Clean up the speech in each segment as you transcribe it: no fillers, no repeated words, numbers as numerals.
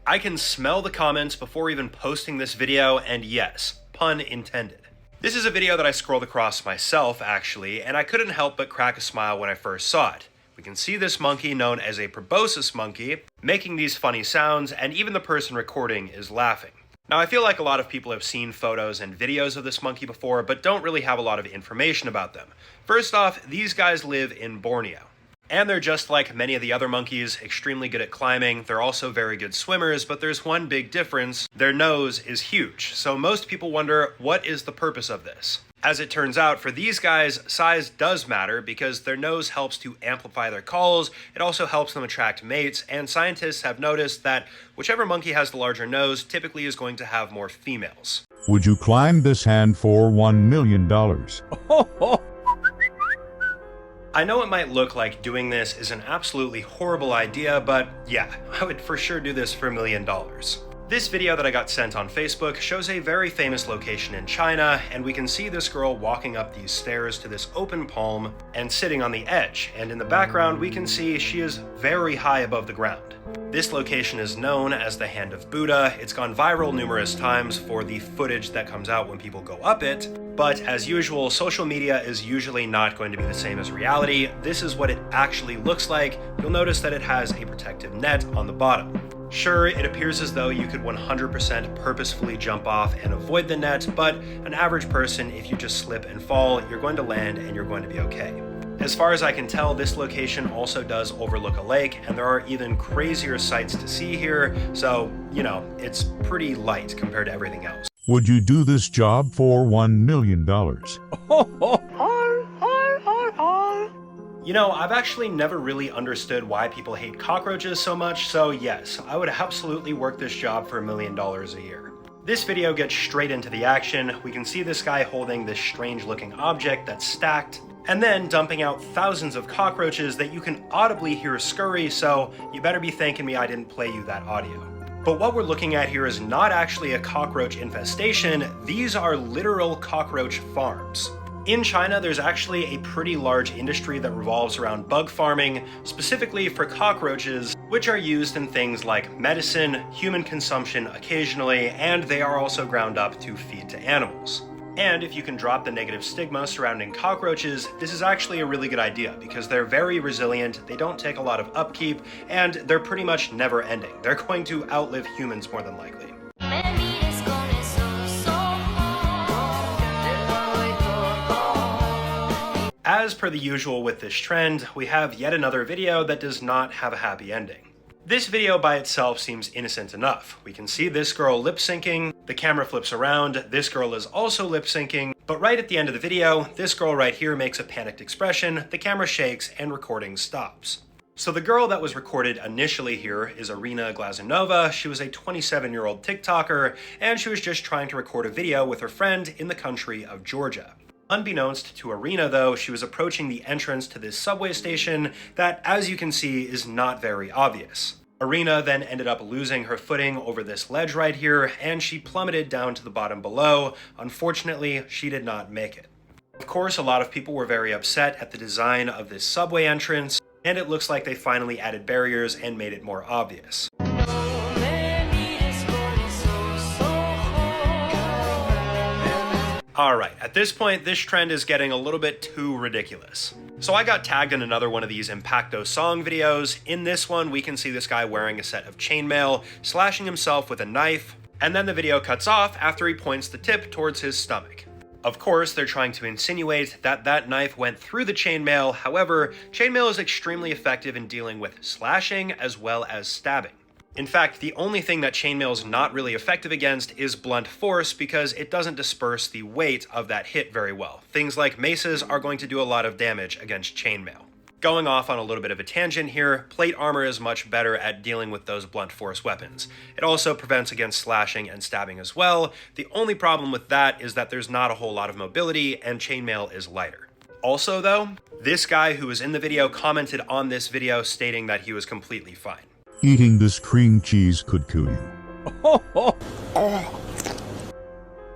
I can smell the comments before even posting this video, and yes, pun intended. This is a video that I scrolled across myself, actually, and I couldn't help but crack a smile when I first saw it. We can see this monkey, known as a proboscis monkey, making these funny sounds, and even the person recording is laughing. Now, I feel like a lot of people have seen photos and videos of this monkey before, but don't really have a lot of information about them. First off, these guys live in Borneo. And they're just like many of the other monkeys, extremely good at climbing. They're also very good swimmers, but there's one big difference. Their nose is huge. So most people wonder, what is the purpose of this? As it turns out, for these guys, size does matter because their nose helps to amplify their calls. It also helps them attract mates, and scientists have noticed that whichever monkey has the larger nose typically is going to have more females. Would you climb this hand for $1 million? I know it might look like doing this is an absolutely horrible idea, but yeah, I would for sure do this for $1 million. This video that I got sent on Facebook shows a very famous location in China, and we can see this girl walking up these stairs to this open palm and sitting on the edge, and in the background we can see she is very high above the ground. This location is known as the Hand of Buddha. It's gone viral numerous times for the footage that comes out when people go up it, but as usual, social media is usually not going to be the same as reality. This is what it actually looks like. You'll notice that it has a protective net on the bottom. Sure, it appears as though you could 100% purposefully jump off and avoid the net, but an average person, if you just slip and fall, you're going to land and you're going to be okay. As far as I can tell, this location also does overlook a lake, and there are even crazier sights to see here, so, you know, it's pretty light compared to everything else. Would you do this job for $1 million? You know, I've actually never really understood why people hate cockroaches so much, so yes, I would absolutely work this job for $1 million a year. This video gets straight into the action. We can see this guy holding this strange looking object that's stacked, and then dumping out thousands of cockroaches that you can audibly hear scurry, so you better be thanking me I didn't play you that audio. But what we're looking at here is not actually a cockroach infestation, these are literal cockroach farms. In China, there's actually a pretty large industry that revolves around bug farming, specifically for cockroaches, which are used in things like medicine, human consumption occasionally, and they are also ground up to feed to animals. And if you can drop the negative stigma surrounding cockroaches, this is actually a really good idea because they're very resilient, they don't take a lot of upkeep, and they're pretty much never ending. They're going to outlive humans more than likely. As per the usual with this trend, we have yet another video that does not have a happy ending. This video by itself seems innocent enough. We can see this girl lip syncing, the camera flips around, this girl is also lip syncing, but right at the end of the video, this girl right here makes a panicked expression, the camera shakes, and recording stops. So the girl that was recorded initially here is Irina Glazunova. She was a 27-year-old TikToker, and she was just trying to record a video with her friend in the country of Georgia. Unbeknownst to Irina, though, she was approaching the entrance to this subway station that, as you can see, is not very obvious. Irina then ended up losing her footing over this ledge right here, and she plummeted down to the bottom below. Unfortunately, she did not make it. Of course, a lot of people were very upset at the design of this subway entrance, and it looks like they finally added barriers and made it more obvious. Alright, at this point, this trend is getting a little bit too ridiculous. So I got tagged in another one of these Impacto song videos. In this one, we can see this guy wearing a set of chainmail, slashing himself with a knife, and then the video cuts off after he points the tip towards his stomach. Of course, they're trying to insinuate that that knife went through the chainmail. However, chainmail is extremely effective in dealing with slashing as well as stabbing. In fact, the only thing that chainmail is not really effective against is blunt force because it doesn't disperse the weight of that hit very well. Things like maces are going to do a lot of damage against chainmail. Going off on a little bit of a tangent here, plate armor is much better at dealing with those blunt force weapons. It also prevents against slashing and stabbing as well. The only problem with that is that there's not a whole lot of mobility and chainmail is lighter. Also though, this guy who was in the video commented on this video stating that he was completely fine. Eating this cream cheese could kill you.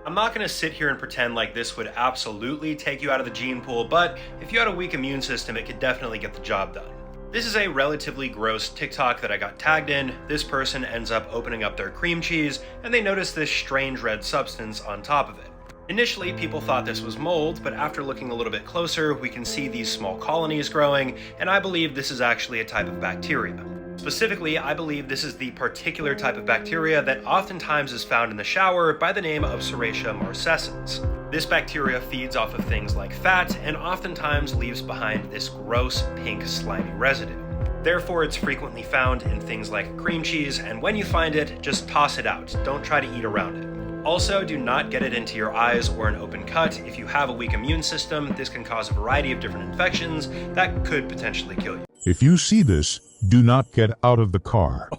I'm I'm not going to sit here and pretend like this would absolutely take you out of the gene pool, but if you had a weak immune system, it could definitely get the job done. This is a relatively gross TikTok that I got tagged in. This person ends up opening up their cream cheese, and they notice this strange red substance on top of it. Initially, people thought this was mold, but after looking a little bit closer, we can see these small colonies growing, and I believe this is actually a type of bacteria. Specifically, I believe this is the particular type of bacteria that oftentimes is found in the shower by the name of Serratia marcescens. This bacteria feeds off of things like fat and oftentimes leaves behind this gross pink slimy residue. Therefore, it's frequently found in things like cream cheese, and when you find it, just toss it out. Don't try to eat around it. Also, do not get it into your eyes or an open cut. If you have a weak immune system, this can cause a variety of different infections that could potentially kill you. If you see this, do not get out of the car.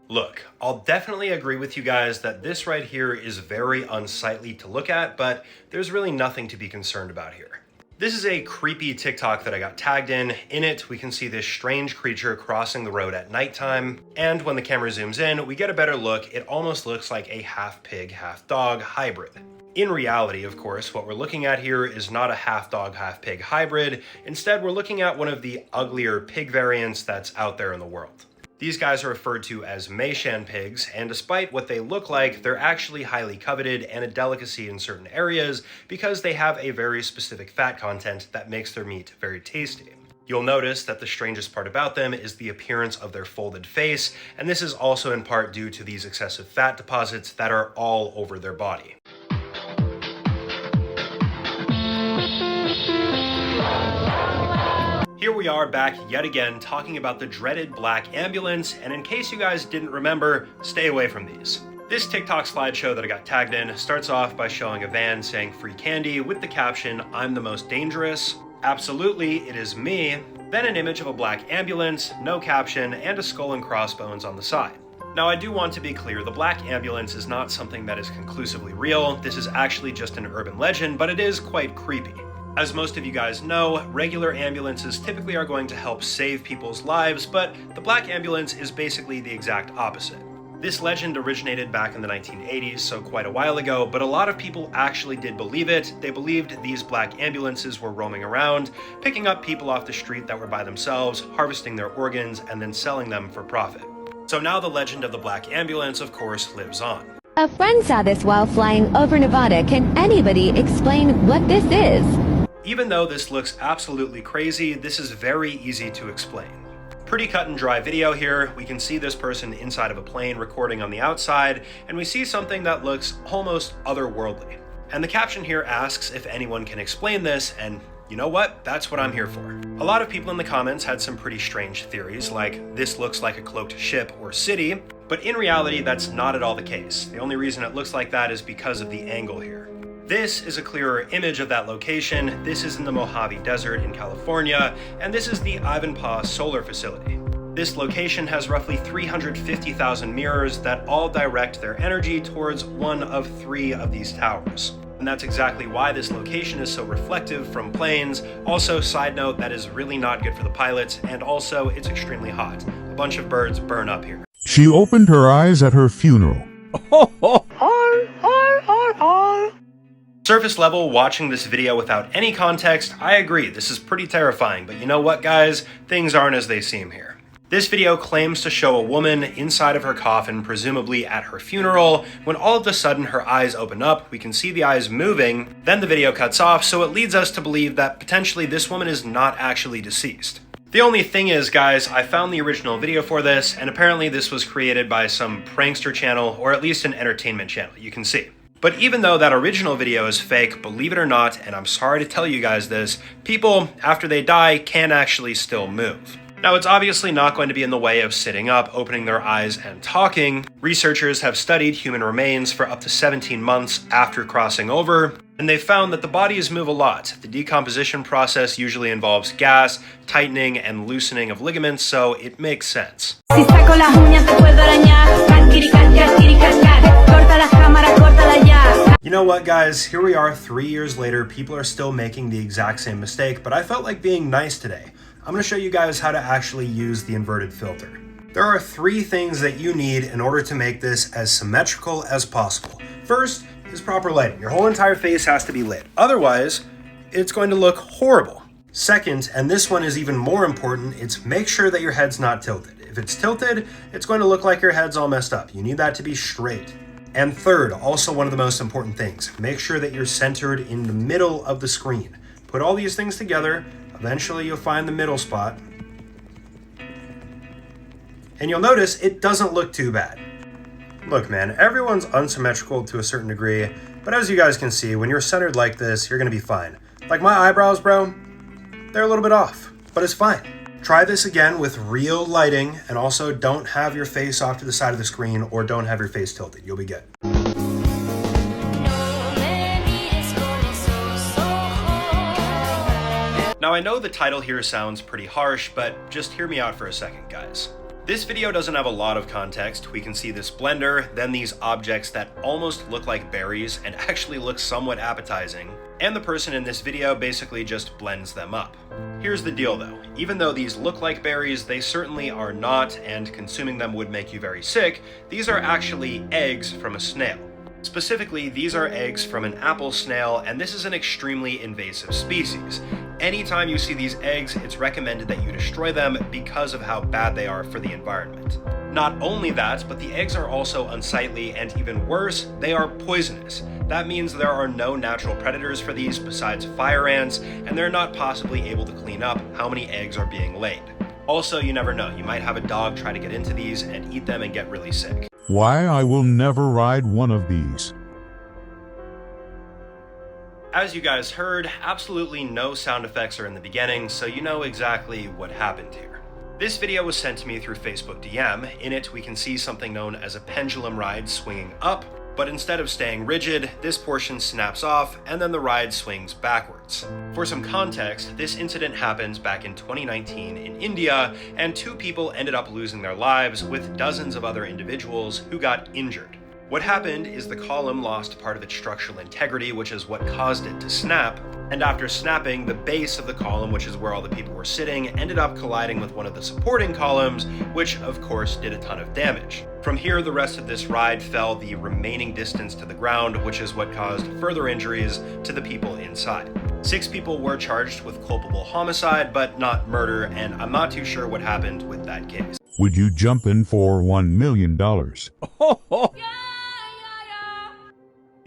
Look, I'll definitely agree with you guys that this right here is very unsightly to look at, but there's really nothing to be concerned about here. This is a creepy TikTok that I got tagged in. In it, we can see this strange creature crossing the road at nighttime. And when the camera zooms in, we get a better look. It almost looks like a half pig, half dog hybrid. In reality, of course, what we're looking at here is not a half dog, half pig hybrid. Instead, we're looking at one of the uglier pig variants that's out there in the world. These guys are referred to as Meishan pigs, and despite what they look like, they're actually highly coveted and a delicacy in certain areas because they have a very specific fat content that makes their meat very tasty. You'll notice that the strangest part about them is the appearance of their folded face, and this is also in part due to these excessive fat deposits that are all over their body. Here we are back yet again talking about the dreaded black ambulance, and in case you guys didn't remember, stay away from these. This TikTok slideshow that I got tagged in starts off by showing a van saying free candy with the caption, "I'm the most dangerous." Absolutely, it is me. Then an image of a black ambulance, no caption, and a skull and crossbones on the side. Now, I do want to be clear, the black ambulance is not something that is conclusively real. This is actually just an urban legend, but it is quite creepy. As most of you guys know, regular ambulances typically are going to help save people's lives, but the black ambulance is basically the exact opposite. This legend originated back in the 1980s, so quite a while ago, but a lot of people actually did believe it. They believed these black ambulances were roaming around, picking up people off the street that were by themselves, harvesting their organs, and then selling them for profit. So now the legend of the black ambulance, of course, lives on. A friend saw this while flying over Nevada. Can anybody explain what this is? Even though this looks absolutely crazy, this is very easy to explain. Pretty cut and dry video here. We can see this person inside of a plane recording on the outside, and we see something that looks almost otherworldly. And the caption here asks if anyone can explain this, and you know what? That's what I'm here for. A lot of people in the comments had some pretty strange theories, like this looks like a cloaked ship or city, but in reality, that's not at all the case. The only reason it looks like that is because of the angle here. This is a clearer image of that location. This is in the Mojave Desert in California, and this is the Ivanpah Solar Facility. This location has roughly 350,000 mirrors that all direct their energy towards one of 3 of these towers. And that's exactly why this location is so reflective from planes. Also, side note, that is really not good for the pilots, and also it's extremely hot. A bunch of birds burn up here. She opened her eyes at her funeral. Surface level, watching this video without any context, I agree, this is pretty terrifying, but you know what, guys? Things aren't as they seem here. This video claims to show a woman inside of her coffin, presumably at her funeral, when all of a sudden her eyes open up, we can see the eyes moving, then the video cuts off, so it leads us to believe that potentially this woman is not actually deceased. The only thing is, guys, I found the original video for this, and apparently this was created by some prankster channel, or at least an entertainment channel, you can see. But even though that original video is fake, believe it or not, and I'm sorry to tell you guys this, people, after they die, can actually still move. Now, it's obviously not going to be in the way of sitting up, opening their eyes, and talking. Researchers have studied human remains for up to 17 months after crossing over, and they found that the bodies move a lot. The decomposition process usually involves gas, tightening, and loosening of ligaments, so it makes sense. You know what, guys? Here we are 3 years later. People are still making the exact same mistake, but I felt like being nice today. I'm going to show you guys how to actually use the inverted filter. There are 3 things that you need in order to make this as symmetrical as possible. First is proper lighting. Your whole entire face has to be lit. Otherwise, it's going to look horrible. Second, and this one is even more important, it's make sure that your head's not tilted. If it's tilted, it's going to look like your head's all messed up. You need that to be straight. And third, also one of the most important things, make sure that you're centered in the middle of the screen. Put all these things together, eventually you'll find the middle spot. And you'll notice it doesn't look too bad. Look man, everyone's unsymmetrical to a certain degree, but as you guys can see, when you're centered like this, you're gonna be fine. Like my eyebrows, bro, they're a little bit off, but it's fine. Try this again with real lighting, and also don't have your face off to the side of the screen or don't have your face tilted. You'll be good. Now I know the title here sounds pretty harsh, but just hear me out for a second, guys. This video doesn't have a lot of context. We can see this blender, then these objects that almost look like berries and actually look somewhat appetizing, and the person in this video basically just blends them up. Here's the deal though, even though these look like berries, they certainly are not, and consuming them would make you very sick. These are actually eggs from a snail. Specifically, these are eggs from an apple snail, and this is an extremely invasive species. Anytime you see these eggs, it's recommended that you destroy them because of how bad they are for the environment. Not only that, but the eggs are also unsightly, and even worse, they are poisonous. That means there are no natural predators for these besides fire ants, and they're not possibly able to clean up how many eggs are being laid. Also, you never know, you might have a dog try to get into these and eat them and get really sick. Why I will never ride one of these. As you guys heard, absolutely no sound effects are in the beginning, so you know exactly what happened here. This video was sent to me through Facebook DM. In it, we can see something known as a pendulum ride swinging up, but instead of staying rigid, this portion snaps off and then the ride swings backwards. For some context, this incident happened back in 2019 in India, and 2 people ended up losing their lives with dozens of other individuals who got injured. What happened is the column lost part of its structural integrity, which is what caused it to snap, and after snapping, the base of the column, which is where all the people were sitting, ended up colliding with one of the supporting columns, which of course did a ton of damage. From here, the rest of this ride fell the remaining distance to the ground, which is what caused further injuries to the people inside. 6 people were charged with culpable homicide, but not murder, and I'm not too sure what happened with that case. Would you jump in for $1 million?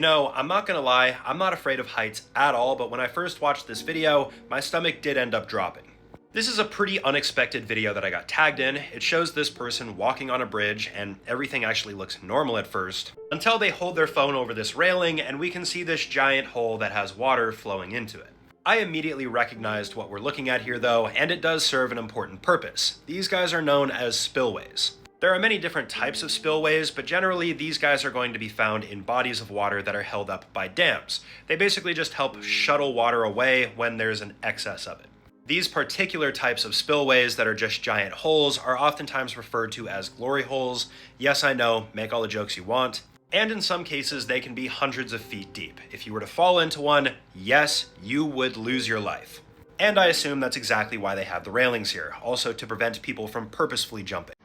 No, I'm not gonna lie, I'm not afraid of heights at all, but when I first watched this video, my stomach did end up dropping. This is a pretty unexpected video that I got tagged in. It shows this person walking on a bridge, and everything actually looks normal at first, until they hold their phone over this railing, and we can see this giant hole that has water flowing into it. I immediately recognized what we're looking at here though, and it does serve an important purpose. These guys are known as spillways. There are many different types of spillways, but generally these guys are going to be found in bodies of water that are held up by dams. They basically just help shuttle water away when there's an excess of it. These particular types of spillways that are just giant holes are oftentimes referred to as glory holes. Yes, I know, make all the jokes you want. And in some cases, they can be hundreds of feet deep. If you were to fall into one, yes, you would lose your life. And I assume that's exactly why they have the railings here, also to prevent people from purposefully jumping.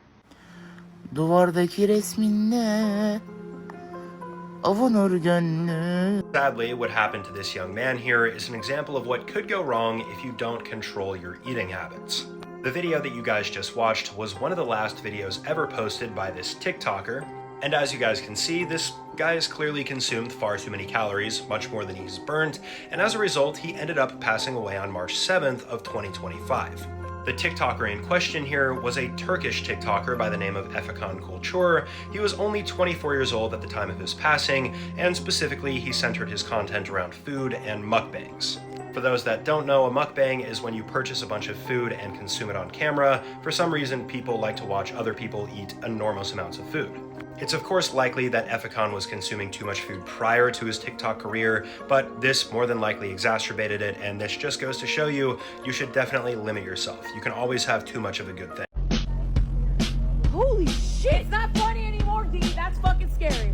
Duvardaki resminle avunur gönlüm. Sadly, what happened to this young man here is an example of what could go wrong if you don't control your eating habits. The video that you guys just watched was one of the last videos ever posted by this TikToker, and as you guys can see, this guy has clearly consumed far too many calories, much more than he's burnt, and as a result, he ended up passing away on March 7th of 2025. The TikToker in question here was a Turkish TikToker by the name of Efekan Kultur. He was only 24 years old at the time of his passing, and specifically he centered his content around food and mukbangs. For those that don't know, a mukbang is when you purchase a bunch of food and consume it on camera. For some reason, people like to watch other people eat enormous amounts of food. It's of course likely that Efekan was consuming too much food prior to his TikTok career, but this more than likely exacerbated it, and this just goes to show you, you should definitely limit yourself. You can always have too much of a good thing. Holy shit, it's not funny anymore, D. That's fucking scary.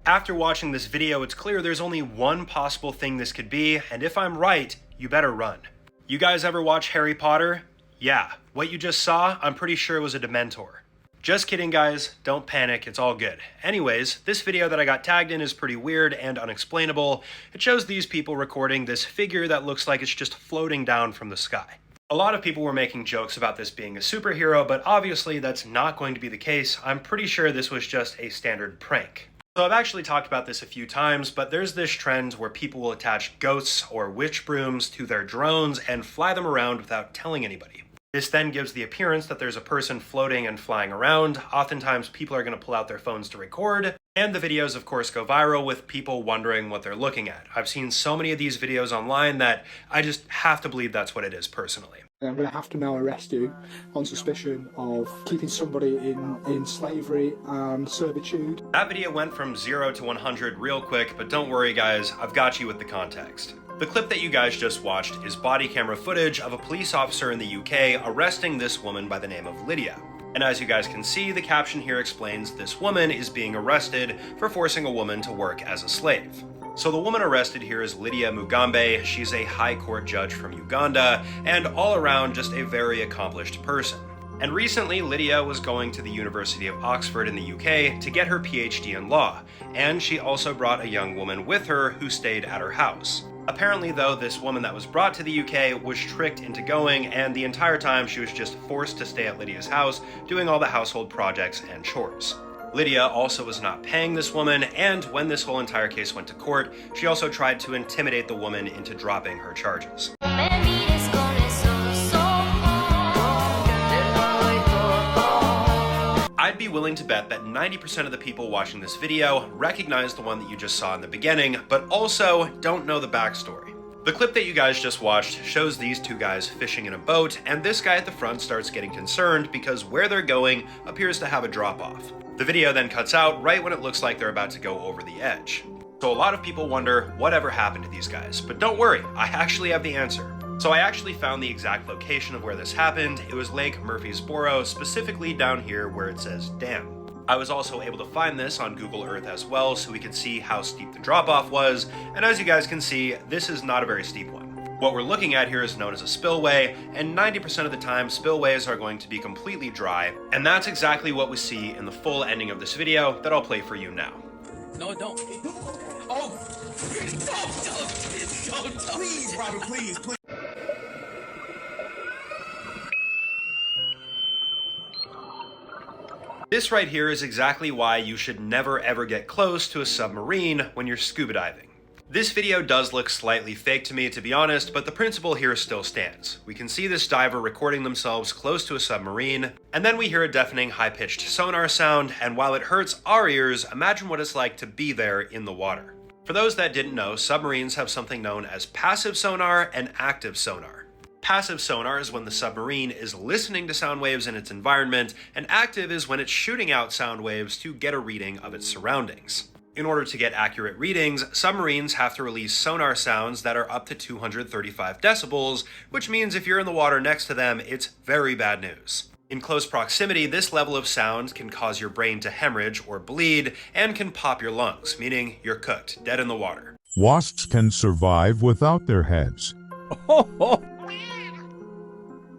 After watching this video, it's clear there's only one possible thing this could be, and if I'm right, you better run. You guys ever watch Harry Potter? Yeah, what you just saw, I'm pretty sure was a Dementor. Just kidding guys, don't panic, it's all good. Anyways, this video that I got tagged in is pretty weird and unexplainable. It shows these people recording this figure that looks like it's just floating down from the sky. A lot of people were making jokes about this being a superhero, but obviously that's not going to be the case. I'm pretty sure this was just a standard prank. So I've actually talked about this a few times, but there's this trend where people will attach ghosts or witch brooms to their drones and fly them around without telling anybody. This then gives the appearance that there's a person floating and flying around. Oftentimes people are going to pull out their phones to record, and the videos of course go viral with people wondering what they're looking at. I've seen so many of these videos online that I just have to believe that's what it is personally. I'm going to have to now arrest you on suspicion of keeping somebody in slavery and servitude. That video went from 0 to 100 real quick, but don't worry guys, I've got you with the context. The clip that you guys just watched is body camera footage of a police officer in the UK arresting this woman by the name of Lydia. And as you guys can see, the caption here explains this woman is being arrested for forcing a woman to work as a slave. So the woman arrested here is Lydia Mugambe. She's a high court judge from Uganda and all around just a very accomplished person. And recently, Lydia was going to the University of Oxford in the UK to get her PhD in law, and she also brought a young woman with her who stayed at her house. Apparently though, this woman that was brought to the UK was tricked into going, and the entire time she was just forced to stay at Lydia's house, doing all the household projects and chores. Lydia also was not paying this woman, and when this whole entire case went to court, she also tried to intimidate the woman into dropping her charges. I'd be willing to bet that 90% of the people watching this video recognize the one that you just saw in the beginning, but also don't know the backstory. The clip that you guys just watched shows these two guys fishing in a boat, and this guy at the front starts getting concerned because where they're going appears to have a drop-off. The video then cuts out right when it looks like they're about to go over the edge. So a lot of people wonder whatever happened to these guys, but don't worry, I actually have the answer. So I actually found the exact location of where this happened. It was Lake Murfreesboro, specifically down here where it says dam. I was also able to find this on Google Earth as well, so we could see how steep the drop-off was, and as you guys can see, this is not a very steep one. What we're looking at here is known as a spillway, and 90% of the time, spillways are going to be completely dry, and that's exactly what we see in the full ending of this video that I'll play for you now. No, don't. Oh! Don't. Please, Robert, please. This right here is exactly why you should never ever get close to a submarine when you're scuba diving. This video does look slightly fake to me, to be honest, but the principle here still stands. We can see this diver recording themselves close to a submarine, and then we hear a deafening high-pitched sonar sound, and while it hurts our ears, imagine what it's like to be there in the water. For those that didn't know, submarines have something known as passive sonar and active sonar. Passive sonar is when the submarine is listening to sound waves in its environment, and active is when it's shooting out sound waves to get a reading of its surroundings. In order to get accurate readings, submarines have to release sonar sounds that are up to 235 decibels, which means if you're in the water next to them, it's very bad news. In close proximity, this level of sound can cause your brain to hemorrhage or bleed, and can pop your lungs, meaning you're cooked, dead in the water. Wasps can survive without their heads.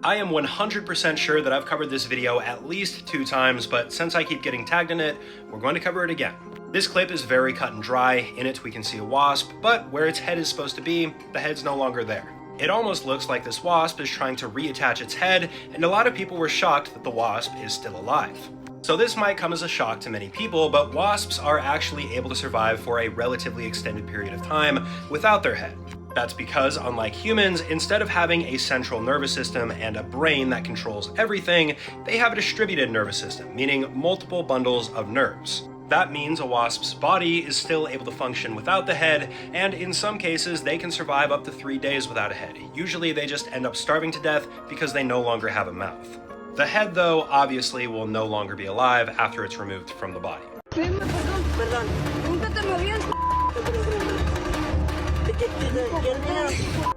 I am 100% sure that I've covered this video at least 2 times, but since I keep getting tagged in it, we're going to cover it again. This clip is very cut and dry. In it, we can see a wasp, but where its head is supposed to be, the head's no longer there. It almost looks like this wasp is trying to reattach its head, and a lot of people were shocked that the wasp is still alive. So this might come as a shock to many people, but wasps are actually able to survive for a relatively extended period of time without their head. That's because, unlike humans, instead of having a central nervous system and a brain that controls everything, they have a distributed nervous system, meaning multiple bundles of nerves. That means a wasp's body is still able to function without the head, and in some cases, they can survive up to 3 days without a head. Usually, they just end up starving to death because they no longer have a mouth. The head, though, obviously will no longer be alive after it's removed from the body.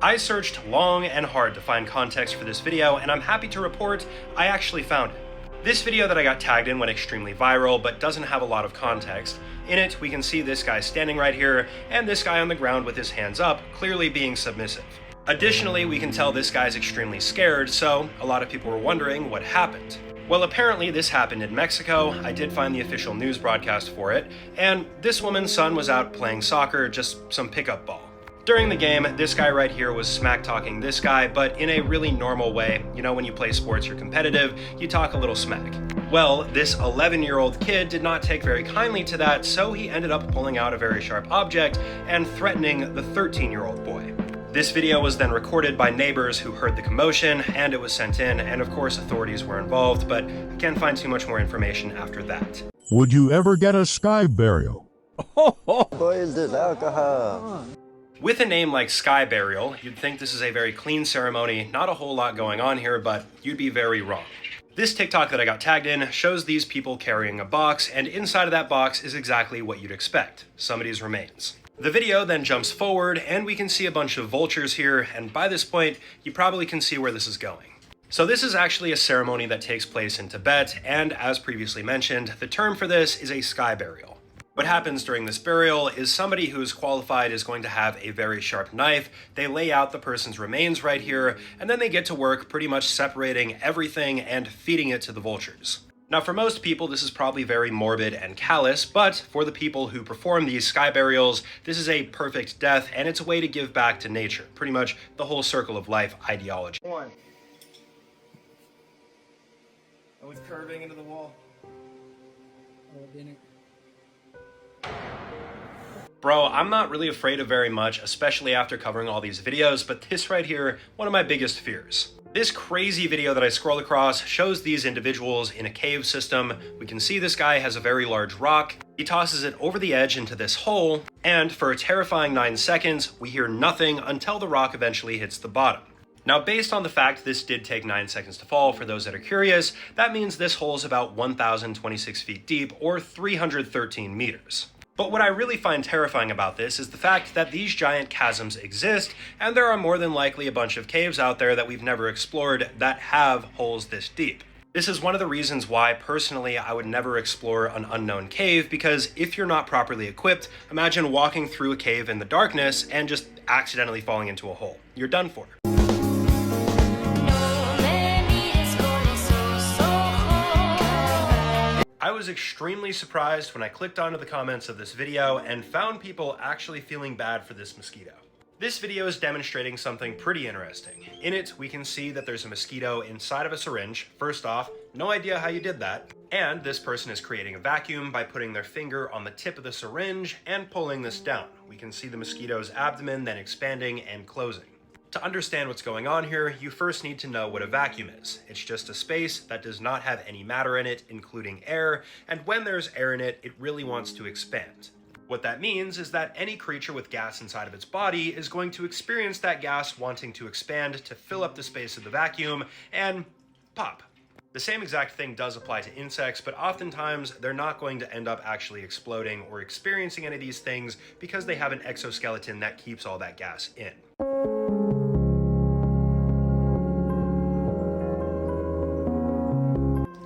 I searched long and hard to find context for this video, and I'm happy to report I actually found it. This video that I got tagged in went extremely viral, but doesn't have a lot of context. In it, we can see this guy standing right here, and this guy on the ground with his hands up, clearly being submissive. Additionally, we can tell this guy's extremely scared, so a lot of people were wondering what happened. Well, apparently this happened in Mexico. I did find the official news broadcast for it, and this woman's son was out playing soccer, just some pickup ball. During the game, this guy right here was smack-talking this guy, but in a really normal way. You know, when you play sports, you're competitive, you talk a little smack. Well, this 11-year-old kid did not take very kindly to that, so he ended up pulling out a very sharp object and threatening the 13-year-old boy. This video was then recorded by neighbors who heard the commotion, and it was sent in, and of course authorities were involved, but I can't find too much more information after that. Would you ever get a sky burial? With a name like Sky Burial, you'd think this is a very clean ceremony, not a whole lot going on here, but you'd be very wrong. This TikTok that I got tagged in shows these people carrying a box, and inside of that box is exactly what you'd expect, somebody's remains. The video then jumps forward, and we can see a bunch of vultures here, and by this point, you probably can see where this is going. So this is actually a ceremony that takes place in Tibet, and as previously mentioned, the term for this is a sky burial. What happens during this burial is somebody who is qualified is going to have a very sharp knife. They lay out the person's remains right here, and then they get to work pretty much separating everything and feeding it to the vultures. Now, for most people, this is probably very morbid and callous, but for the people who perform these sky burials, this is a perfect death, and it's a way to give back to nature. Pretty much the whole circle of life ideology. One. Are we curving into the wall? Bro, I'm not really afraid of very much, especially after covering all these videos, but this right here, one of my biggest fears. This crazy video that I scroll across shows these individuals in a cave system. We can see this guy has a very large rock. He tosses it over the edge into this hole, and for a terrifying 9 seconds, we hear nothing until the rock eventually hits the bottom. Now, based on the fact this did take 9 seconds to fall, for those that are curious, that means this hole is about 1,026 feet deep, or 313 meters. But what I really find terrifying about this is the fact that these giant chasms exist, and there are more than likely a bunch of caves out there that we've never explored that have holes this deep. This is one of the reasons why, personally, I would never explore an unknown cave, because if you're not properly equipped, imagine walking through a cave in the darkness and just accidentally falling into a hole. You're done for. I was extremely surprised when I clicked onto the comments of this video and found people actually feeling bad for this mosquito. This video is demonstrating something pretty interesting. In it, we can see that there's a mosquito inside of a syringe. First off, no idea how you did that. And this person is creating a vacuum by putting their finger on the tip of the syringe and pulling this down. We can see the mosquito's abdomen then expanding and closing. To understand what's going on here, you first need to know what a vacuum is. It's just a space that does not have any matter in it, including air, and when there's air in it, it really wants to expand. What that means is that any creature with gas inside of its body is going to experience that gas wanting to expand to fill up the space of the vacuum and pop. The same exact thing does apply to insects, but oftentimes they're not going to end up actually exploding or experiencing any of these things because they have an exoskeleton that keeps all that gas in.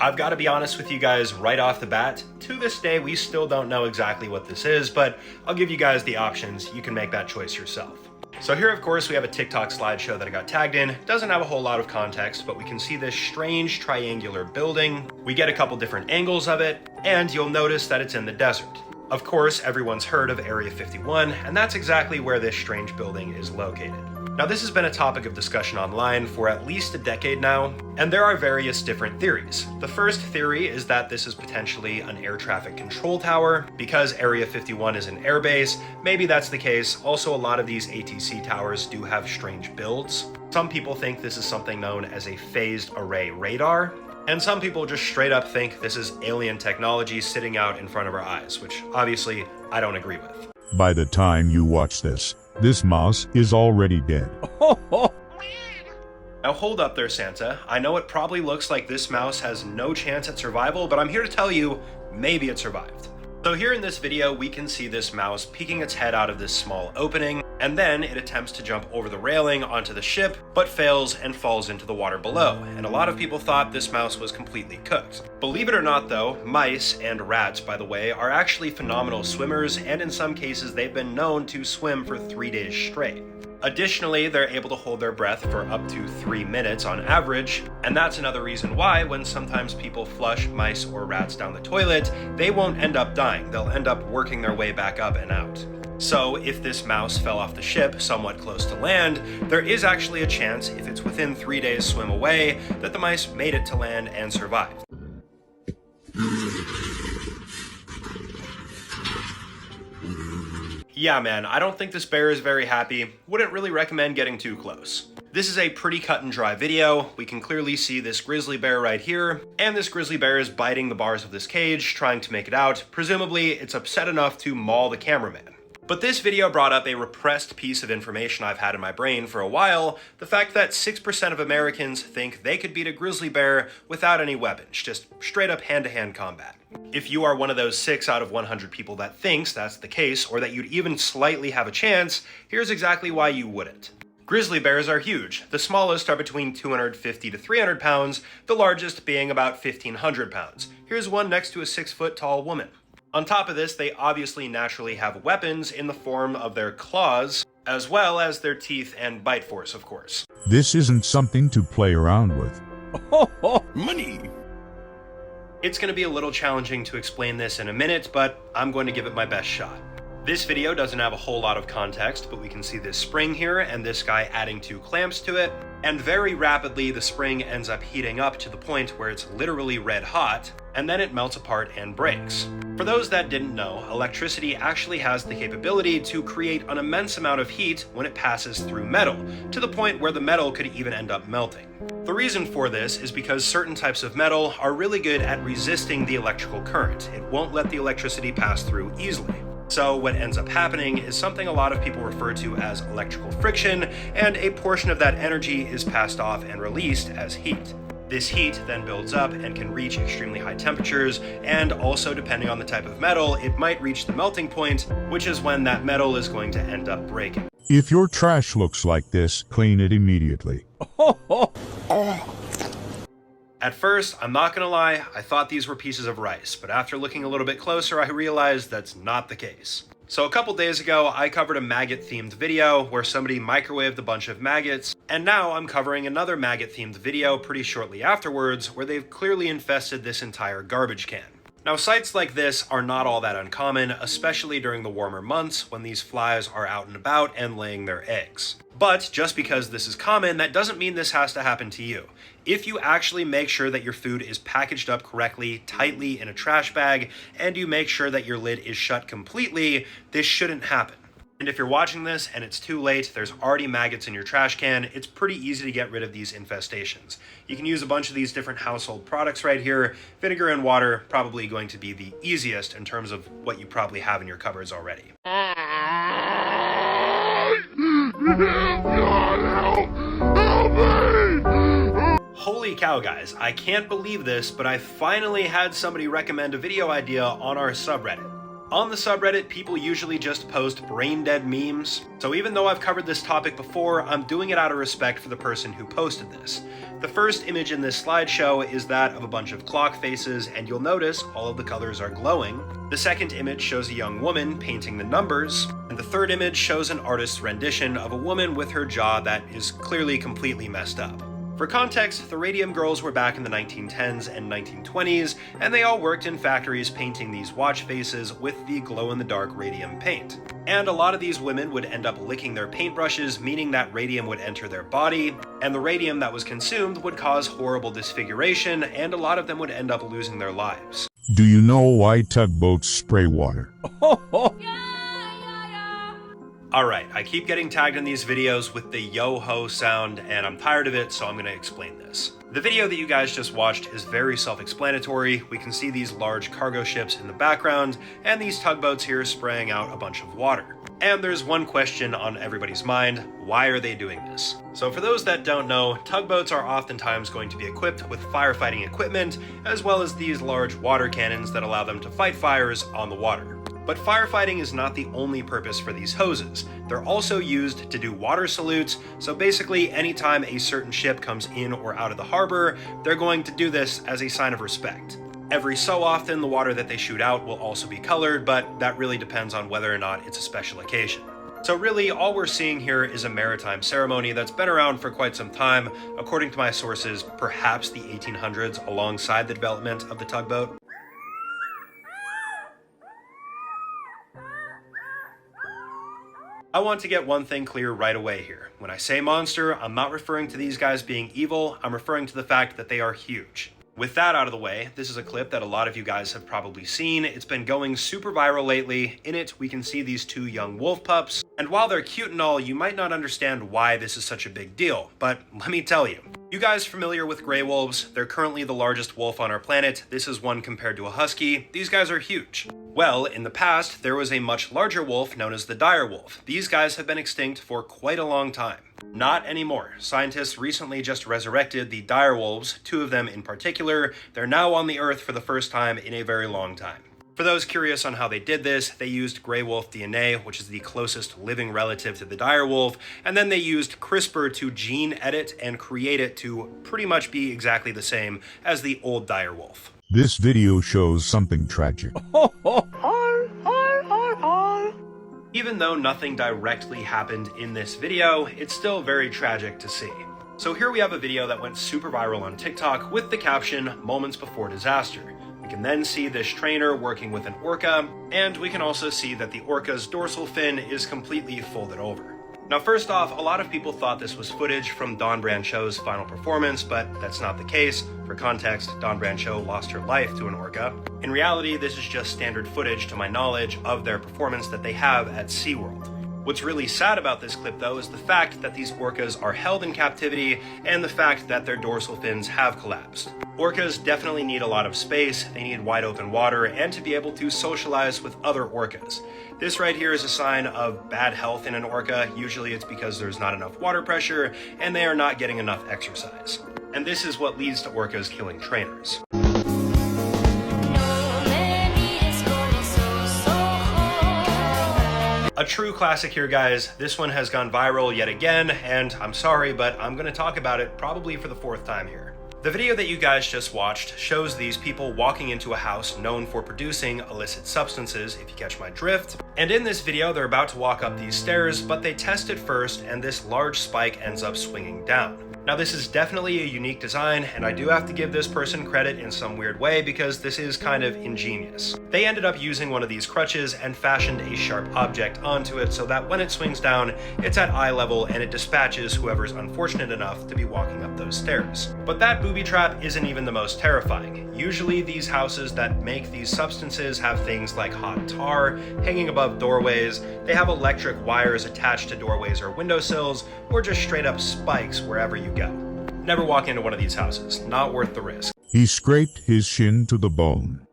I've got to be honest with you guys right off the bat. To this day, we still don't know exactly what this is, but I'll give you guys the options. You can make that choice yourself. So here, of course, we have a TikTok slideshow that I got tagged in. Doesn't have a whole lot of context, but we can see this strange triangular building. We get a couple different angles of it, and you'll notice that it's in the desert. Of course, everyone's heard of Area 51, and that's exactly where this strange building is located. Now, this has been a topic of discussion online for at least a decade now, and there are various different theories. The first theory is that this is potentially an air traffic control tower. Because Area 51 is an airbase, maybe that's the case. Also, a lot of these ATC towers do have strange builds. Some people think this is something known as a phased array radar, and some people just straight up think this is alien technology sitting out in front of our eyes, which obviously I don't agree with. By the time you watch this mouse is already dead. Now hold up there, Santa. I know it probably looks like this mouse has no chance at survival, but I'm here to tell you, maybe it survived. So here in this video, we can see this mouse peeking its head out of this small opening, and then it attempts to jump over the railing onto the ship, but fails and falls into the water below. And a lot of people thought this mouse was completely cooked. Believe it or not though, mice and rats, by the way, are actually phenomenal swimmers, and in some cases they've been known to swim for 3 days straight. Additionally, they're able to hold their breath for up to 3 minutes on average, and that's another reason why when sometimes people flush mice or rats down the toilet, they won't end up dying, they'll end up working their way back up and out. So if this mouse fell off the ship somewhat close to land, there is actually a chance, if it's within 3 days swim away, that the mice made it to land and survived. Yeah man, I don't think this bear is very happy. Wouldn't really recommend getting too close. This is a pretty cut and dry video. We can clearly see this grizzly bear right here, and this grizzly bear is biting the bars of this cage, trying to make it out. Presumably, it's upset enough to maul the cameraman. But this video brought up a repressed piece of information I've had in my brain for a while, the fact that 6% of Americans think they could beat a grizzly bear without any weapons, just straight up hand-to-hand combat. If you are one of those 6 out of 100 people that thinks that's the case, or that you'd even slightly have a chance, here's exactly why you wouldn't. Grizzly bears are huge. The smallest are between 250 to 300 pounds, the largest being about 1,500 pounds. Here's one next to a 6-foot tall woman. On top of this, they obviously naturally have weapons in the form of their claws, as well as their teeth and bite force, of course. This isn't something to play around with. Money. It's going to be a little challenging to explain this in a minute, but I'm going to give it my best shot. This video doesn't have a whole lot of context, but we can see this spring here and this guy adding 2 clamps to it, and very rapidly the spring ends up heating up to the point where it's literally red hot, and then it melts apart and breaks. For those that didn't know, electricity actually has the capability to create an immense amount of heat when it passes through metal, to the point where the metal could even end up melting. The reason for this is because certain types of metal are really good at resisting the electrical current. It won't let the electricity pass through easily. So what ends up happening is something a lot of people refer to as electrical friction, and a portion of that energy is passed off and released as heat. This heat then builds up and can reach extremely high temperatures, and also depending on the type of metal, it might reach the melting point, which is when that metal is going to end up breaking. If your trash looks like this, clean it immediately. At first, I'm not gonna lie, I thought these were pieces of rice, but after looking a little bit closer, I realized that's not the case. So a couple days ago, I covered a maggot-themed video where somebody microwaved a bunch of maggots, and now I'm covering another maggot-themed video pretty shortly afterwards where they've clearly infested this entire garbage can. Now, sights like this are not all that uncommon, especially during the warmer months when these flies are out and about and laying their eggs. But just because this is common, that doesn't mean this has to happen to you. If you actually make sure that your food is packaged up correctly, tightly in a trash bag, and you make sure that your lid is shut completely, this shouldn't happen. And if you're watching this and it's too late, there's already maggots in your trash can, it's pretty easy to get rid of these infestations. You can use a bunch of these different household products right here. Vinegar and water probably going to be the easiest in terms of what you probably have in your cupboards already. Holy cow, guys, I can't believe this, but I finally had somebody recommend a video idea on our subreddit. On the subreddit, people usually just post brain-dead memes, so even though I've covered this topic before, I'm doing it out of respect for the person who posted this. The first image in this slideshow is that of a bunch of clock faces, and you'll notice all of the colors are glowing. The second image shows a young woman painting the numbers, and the third image shows an artist's rendition of a woman with her jaw that is clearly completely messed up. For context, the Radium Girls were back in the 1910s and 1920s, and they all worked in factories painting these watch faces with the glow-in-the-dark radium paint. And a lot of these women would end up licking their paintbrushes, meaning that radium would enter their body, and the radium that was consumed would cause horrible disfiguration, and a lot of them would end up losing their lives. Do you know why tugboats spray water? Alright, I keep getting tagged in these videos with the yo-ho sound, and I'm tired of it, so I'm gonna explain this. The video that you guys just watched is very self-explanatory. We can see these large cargo ships in the background, and these tugboats here spraying out a bunch of water. And there's one question on everybody's mind: why are they doing this? So for those that don't know, tugboats are oftentimes going to be equipped with firefighting equipment, as well as these large water cannons that allow them to fight fires on the water. But firefighting is not the only purpose for these hoses. They're also used to do water salutes, so basically anytime a certain ship comes in or out of the harbor, they're going to do this as a sign of respect. Every so often, the water that they shoot out will also be colored, but that really depends on whether or not it's a special occasion. So really, all we're seeing here is a maritime ceremony that's been around for quite some time, according to my sources, perhaps the 1800s, alongside the development of the tugboat. I want to get one thing clear right away here. When I say monster, I'm not referring to these guys being evil, I'm referring to the fact that they are huge. With that out of the way, this is a clip that a lot of you guys have probably seen. It's been going super viral lately. In it, we can see these two young wolf pups. And while they're cute and all, you might not understand why this is such a big deal. But let me tell you. You guys familiar with gray wolves? They're currently the largest wolf on our planet. This is one compared to a husky. These guys are huge. Well, in the past, there was a much larger wolf known as the dire wolf. These guys have been extinct for quite a long time. Not anymore. Scientists recently just resurrected the dire wolves, 2 of them in particular. They're now on the Earth for the first time in a very long time. For those curious on how they did this, they used gray wolf DNA, which is the closest living relative to the dire wolf, and then they used CRISPR to gene edit and create it to pretty much be exactly the same as the old dire wolf. This video shows something tragic. Even though nothing directly happened in this video, it's still very tragic to see. So here we have a video that went super viral on TikTok with the caption, "Moments before disaster." We can then see this trainer working with an orca, and we can also see that the orca's dorsal fin is completely folded over. Now first off, a lot of people thought this was footage from Dawn Brancheau's final performance, but that's not the case. For context, Dawn Brancheau lost her life to an orca. In reality, this is just standard footage to my knowledge of their performance that they have at SeaWorld. What's really sad about this clip though is the fact that these orcas are held in captivity and the fact that their dorsal fins have collapsed. Orcas definitely need a lot of space, they need wide open water, and to be able to socialize with other orcas. This right here is a sign of bad health in an orca. Usually it's because there's not enough water pressure and they are not getting enough exercise. And this is what leads to orcas killing trainers. A true classic here, guys. This one has gone viral yet again, and I'm sorry, but I'm gonna talk about it probably for the 4th time here. The video that you guys just watched shows these people walking into a house known for producing illicit substances, if you catch my drift. And in this video, they're about to walk up these stairs, but they test it first, and this large spike ends up swinging down. Now this is definitely a unique design, and I do have to give this person credit in some weird way because this is kind of ingenious. They ended up using one of these crutches and fashioned a sharp object onto it so that when it swings down, it's at eye level and it dispatches whoever's unfortunate enough to be walking up those stairs. But that booby trap isn't even the most terrifying. Usually these houses that make these substances have things like hot tar hanging above doorways, they have electric wires attached to doorways or windowsills, or just straight up spikes wherever you go. Never walk into one of these houses, not worth the risk. He scraped his shin to the bone.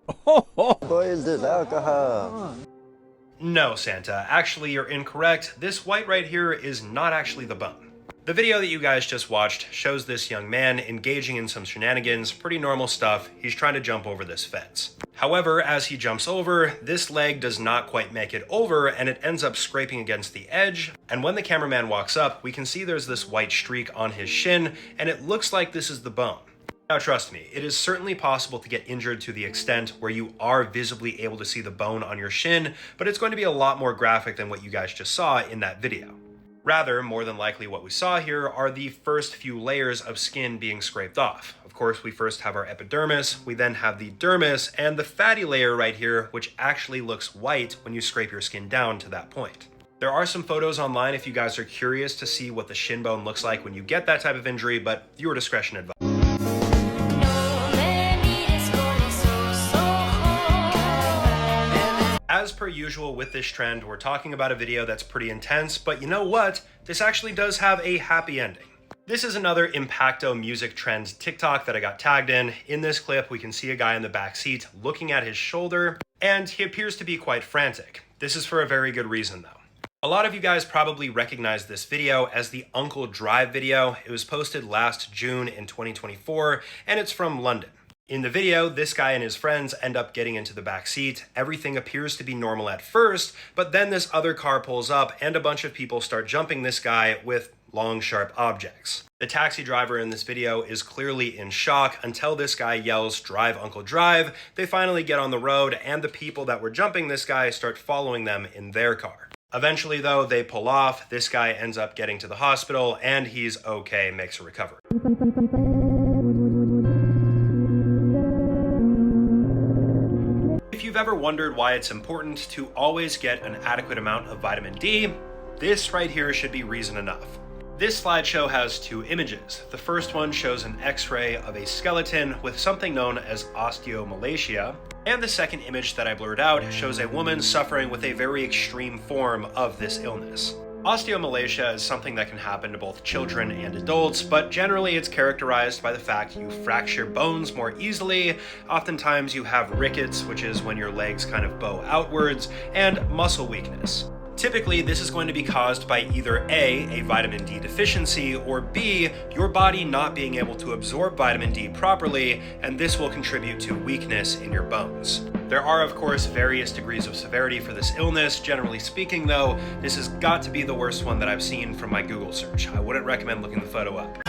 No, Santa, actually you're incorrect. This white right here is not actually the bone. The video that you guys just watched shows this young man engaging in some shenanigans, pretty normal stuff. He's trying to jump over this fence. However, as he jumps over, this leg does not quite make it over and it ends up scraping against the edge. And when the cameraman walks up, we can see there's this white streak on his shin and it looks like this is the bone. Now trust me, it is certainly possible to get injured to the extent where you are visibly able to see the bone on your shin, but it's going to be a lot more graphic than what you guys just saw in that video. Rather, more than likely what we saw here are the first few layers of skin being scraped off. Of course, we first have our epidermis, we then have the dermis, and the fatty layer right here, which actually looks white when you scrape your skin down to that point. There are some photos online if you guys are curious to see what the shin bone looks like when you get that type of injury, but viewer discretion advised. As per usual with this trend, we're talking about a video that's pretty intense, but you know what? This actually does have a happy ending. This is another Impacto music trend TikTok that I got tagged in. In this clip, we can see a guy in the back seat looking at his shoulder, and he appears to be quite frantic. This is for a very good reason though. A lot of you guys probably recognize this video as the Uncle Drive video. It was posted last June in 2024, and it's from London. In the video, this guy and his friends end up getting into the back seat. Everything appears to be normal at first, but then this other car pulls up and a bunch of people start jumping this guy with long, sharp objects. The taxi driver in this video is clearly in shock until this guy yells, "Drive, Uncle, drive." They finally get on the road and the people that were jumping this guy start following them in their car. Eventually, though, they pull off, this guy ends up getting to the hospital, and he's okay, makes a recovery. If you've ever wondered why it's important to always get an adequate amount of vitamin D, this right here should be reason enough. This slideshow has two images. The first one shows an x-ray of a skeleton with something known as osteomalacia, and the second image that I blurred out shows a woman suffering with a very extreme form of this illness. Osteomalacia is something that can happen to both children and adults, but generally it's characterized by the fact you fracture bones more easily. Oftentimes you have rickets, which is when your legs kind of bow outwards, and muscle weakness. Typically, this is going to be caused by either A, vitamin D deficiency, or B, your body not being able to absorb vitamin D properly, and this will contribute to weakness in your bones. There are, of course, various degrees of severity for this illness. Generally speaking, though, this has got to be the worst one that I've seen from my Google search. I wouldn't recommend looking the photo up.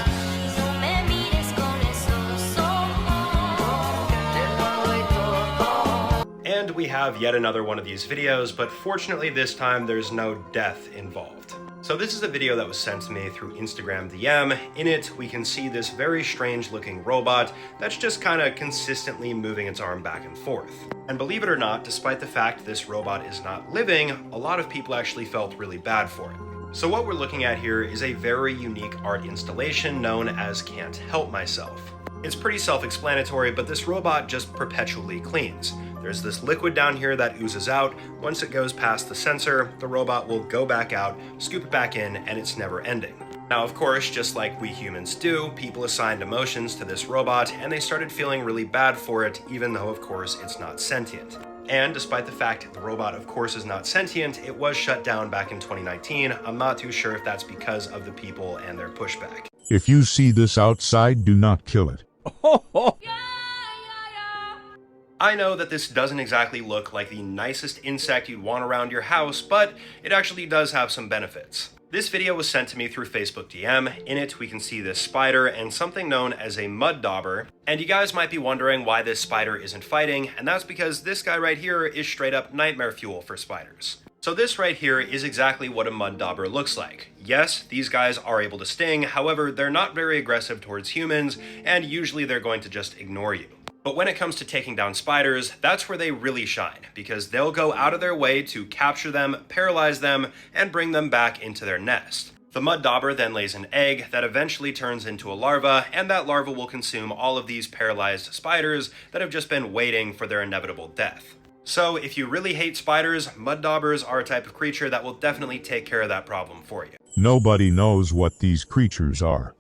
And we have yet another one of these videos, but fortunately this time there's no death involved. So this is a video that was sent to me through Instagram DM. In it, we can see this very strange looking robot that's just kind of consistently moving its arm back and forth. And believe it or not, despite the fact this robot is not living, a lot of people actually felt really bad for it. So what we're looking at here is a very unique art installation known as Can't Help Myself. It's pretty self-explanatory, but this robot just perpetually cleans. There's this liquid down here that oozes out. Once it goes past the sensor, the robot will go back out, scoop it back in, and it's never ending. Now, of course, just like we humans do, people assigned emotions to this robot, and they started feeling really bad for it, even though, of course, it's not sentient. And despite the fact the robot, of course, is not sentient, it was shut down back in 2019. I'm not too sure if that's because of the people and their pushback. If you see this outside, do not kill it. I know that this doesn't exactly look like the nicest insect you'd want around your house, but it actually does have some benefits. This video was sent to me through Facebook DM. In it, we can see this spider and something known as a mud dauber. And you guys might be wondering why this spider isn't fighting, and that's because this guy right here is straight up nightmare fuel for spiders. So this right here is exactly what a mud dauber looks like. Yes, these guys are able to sting, however, they're not very aggressive towards humans, and usually they're going to just ignore you. But when it comes to taking down spiders, that's where they really shine, because they'll go out of their way to capture them, paralyze them, and bring them back into their nest. The mud dauber then lays an egg that eventually turns into a larva, and that larva will consume all of these paralyzed spiders that have just been waiting for their inevitable death. So if you really hate spiders, mud daubers are a type of creature that will definitely take care of that problem for you. Nobody knows what these creatures are.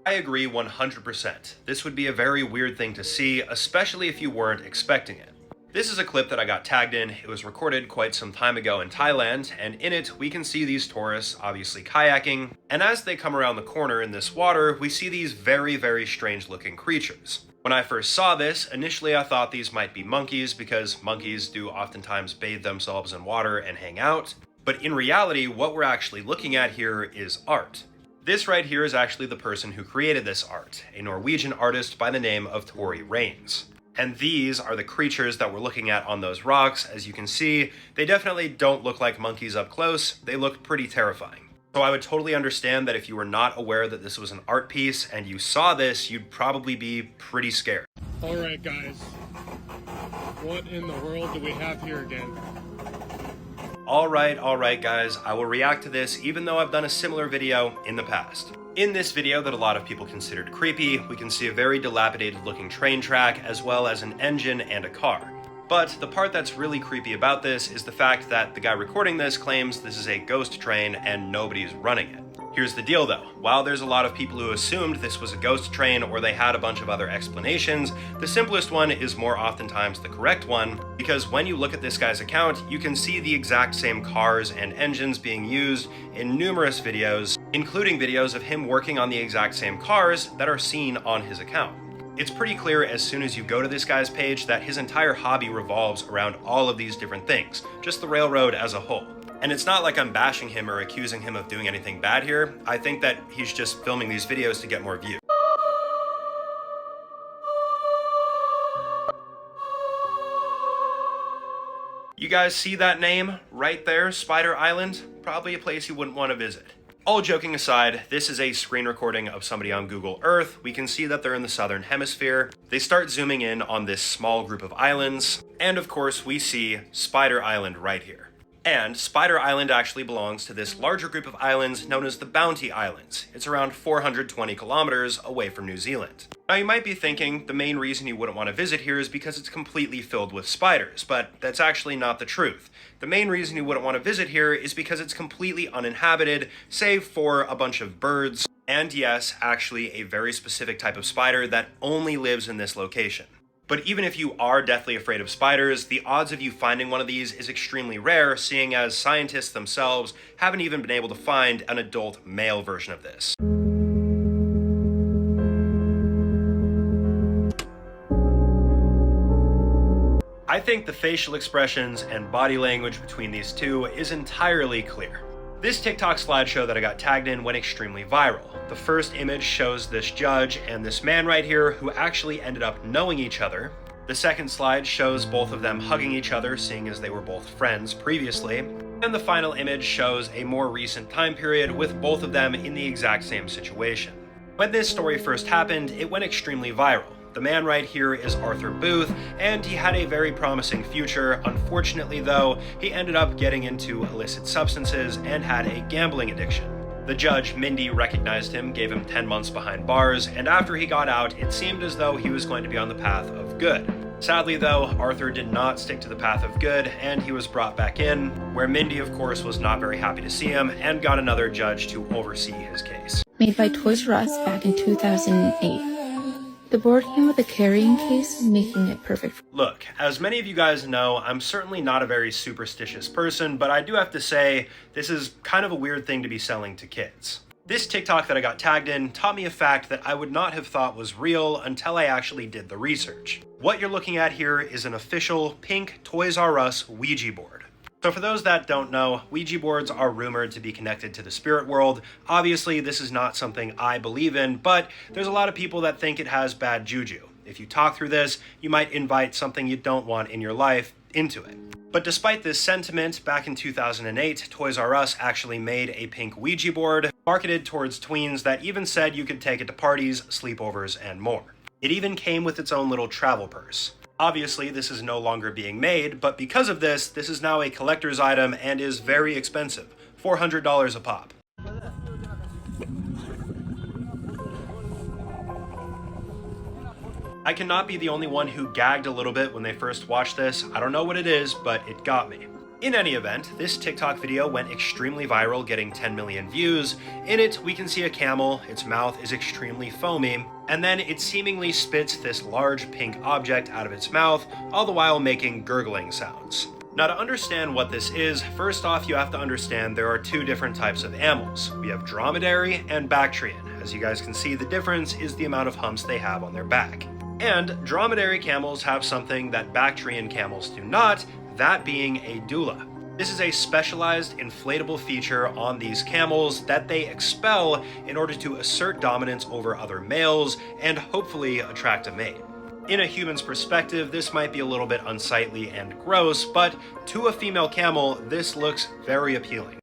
I agree 100%. This would be a very weird thing to see, especially if you weren't expecting it. This is a clip that I got tagged in. It was recorded quite some time ago in Thailand, and in it we can see these tourists obviously kayaking, and as they come around the corner in this water, we see these very, very strange looking creatures. When I first saw this, initially I thought these might be monkeys because monkeys do oftentimes bathe themselves in water and hang out, but in reality what we're actually looking at here is art. This right here is actually the person who created this art, a Norwegian artist by the name of Tori Raines. And these are the creatures that we're looking at on those rocks. As you can see, they definitely don't look like monkeys up close. They look pretty terrifying. So I would totally understand that if you were not aware that this was an art piece and you saw this, you'd probably be pretty scared. All right, guys. What in the world do we have here again? All right, guys, I will react to this even though I've done a similar video in the past. In this video that a lot of people considered creepy, we can see a very dilapidated looking train track as well as an engine and a car. But the part that's really creepy about this is the fact that the guy recording this claims this is a ghost train and nobody's running it. Here's the deal though, while there's a lot of people who assumed this was a ghost train or they had a bunch of other explanations, the simplest one is more oftentimes the correct one, because when you look at this guy's account, you can see the exact same cars and engines being used in numerous videos, including videos of him working on the exact same cars that are seen on his account. It's pretty clear as soon as you go to this guy's page that his entire hobby revolves around all of these different things, just the railroad as a whole. And it's not like I'm bashing him or accusing him of doing anything bad here. I think that he's just filming these videos to get more views. You guys see that name right there, Spider Island? Probably a place you wouldn't want to visit. All joking aside, this is a screen recording of somebody on Google Earth. We can see that they're in the southern hemisphere. They start zooming in on this small group of islands, and of course we see Spider Island right here. And Spider Island actually belongs to this larger group of islands known as the Bounty Islands. It's around 420 kilometers away from New Zealand. Now you might be thinking the main reason you wouldn't want to visit here is because it's completely filled with spiders, but that's actually not the truth. The main reason you wouldn't want to visit here is because it's completely uninhabited, save for a bunch of birds, and yes, actually a very specific type of spider that only lives in this location. But even if you are deathly afraid of spiders, the odds of you finding one of these is extremely rare, seeing as scientists themselves haven't even been able to find an adult male version of this. I think the facial expressions and body language between these two is entirely clear. This TikTok slideshow that I got tagged in went extremely viral. The first image shows this judge and this man right here who actually ended up knowing each other. The second slide shows both of them hugging each other, seeing as they were both friends previously. And the final image shows a more recent time period with both of them in the exact same situation. When this story first happened, it went extremely viral. The man right here is Arthur Booth, and he had a very promising future. Unfortunately though, he ended up getting into illicit substances and had a gambling addiction. The judge, Mindy, recognized him, gave him 10 months behind bars, and after he got out, it seemed as though he was going to be on the path of good. Sadly though, Arthur did not stick to the path of good, and he was brought back in, where Mindy of course was not very happy to see him, and got another judge to oversee his case. Made by Toys R Us back in 2008. The board came with a carrying case, making it perfect. Look, as many of you guys know, I'm certainly not a very superstitious person, but I do have to say, this is kind of a weird thing to be selling to kids. This TikTok that I got tagged in taught me a fact that I would not have thought was real until I actually did the research. What you're looking at here is an official pink Toys R Us Ouija board. So for those that don't know, Ouija boards are rumored to be connected to the spirit world. Obviously, this is not something I believe in, but there's a lot of people that think it has bad juju. If you talk through this, you might invite something you don't want in your life into it. But despite this sentiment, back in 2008, Toys R Us actually made a pink Ouija board marketed towards tweens that even said you could take it to parties, sleepovers, and more. It even came with its own little travel purse. Obviously, this is no longer being made, but because of this, this is now a collector's item and is very expensive, $400 a pop. I cannot be the only one who gagged a little bit when they first watched this. I don't know what it is, but it got me. In any event, this TikTok video went extremely viral, getting 10 million views. In it, we can see a camel, its mouth is extremely foamy, and then it seemingly spits this large pink object out of its mouth, all the while making gurgling sounds. Now to understand what this is, first off you have to understand there are two different types of animals. We have dromedary and Bactrian. As you guys can see, the difference is the amount of humps they have on their back. And dromedary camels have something that Bactrian camels do not, that being a doula. This is a specialized inflatable feature on these camels that they expel in order to assert dominance over other males and hopefully attract a mate. In a human's perspective, this might be a little bit unsightly and gross, but to a female camel, this looks very appealing.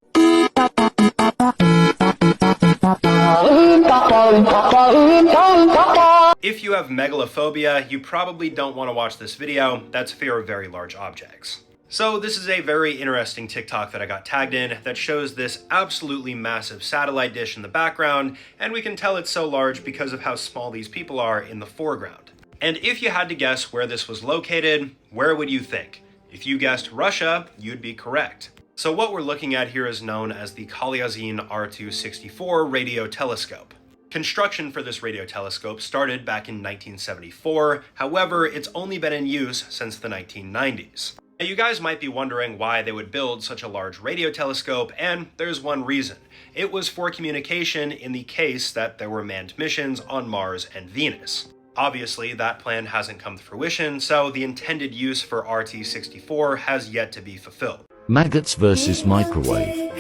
If you have megalophobia, you probably don't want to watch this video. That's fear of very large objects. So this is a very interesting TikTok that I got tagged in that shows this absolutely massive satellite dish in the background, and we can tell it's so large because of how small these people are in the foreground. And if you had to guess where this was located, where would you think? If you guessed Russia, you'd be correct. So what we're looking at here is known as the Kalyazin R264 radio telescope. Construction for this radio telescope started back in 1974, however, it's only been in use since the 1990s. Now, you guys might be wondering why they would build such a large radio telescope, and there's one reason. It was for communication in the case that there were manned missions on Mars and Venus. Obviously, that plan hasn't come to fruition, so the intended use for RT-64 has yet to be fulfilled. Maggots versus microwave.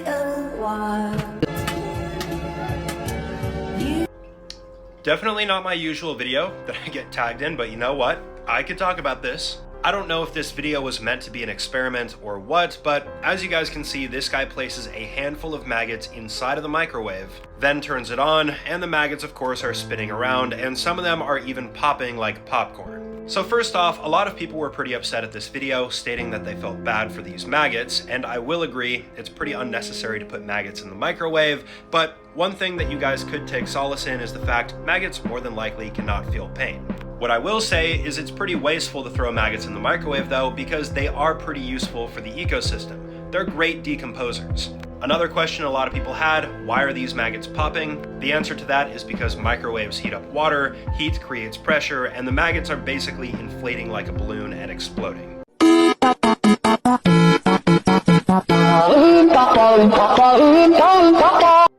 Definitely not my usual video that I get tagged in, but you know what? I could talk about this. I don't know if this video was meant to be an experiment or what, but as you guys can see, this guy places a handful of maggots inside of the microwave, then turns it on, and the maggots of course are spinning around, and some of them are even popping like popcorn. So first off, a lot of people were pretty upset at this video, stating that they felt bad for these maggots, and I will agree, it's pretty unnecessary to put maggots in the microwave, but one thing that you guys could take solace in is the fact maggots more than likely cannot feel pain. What I will say is it's pretty wasteful to throw maggots in the microwave though, because they are pretty useful for the ecosystem. They're great decomposers. Another question a lot of people had, why are these maggots popping? The answer to that is because microwaves heat up water, heat creates pressure, and the maggots are basically inflating like a balloon and exploding.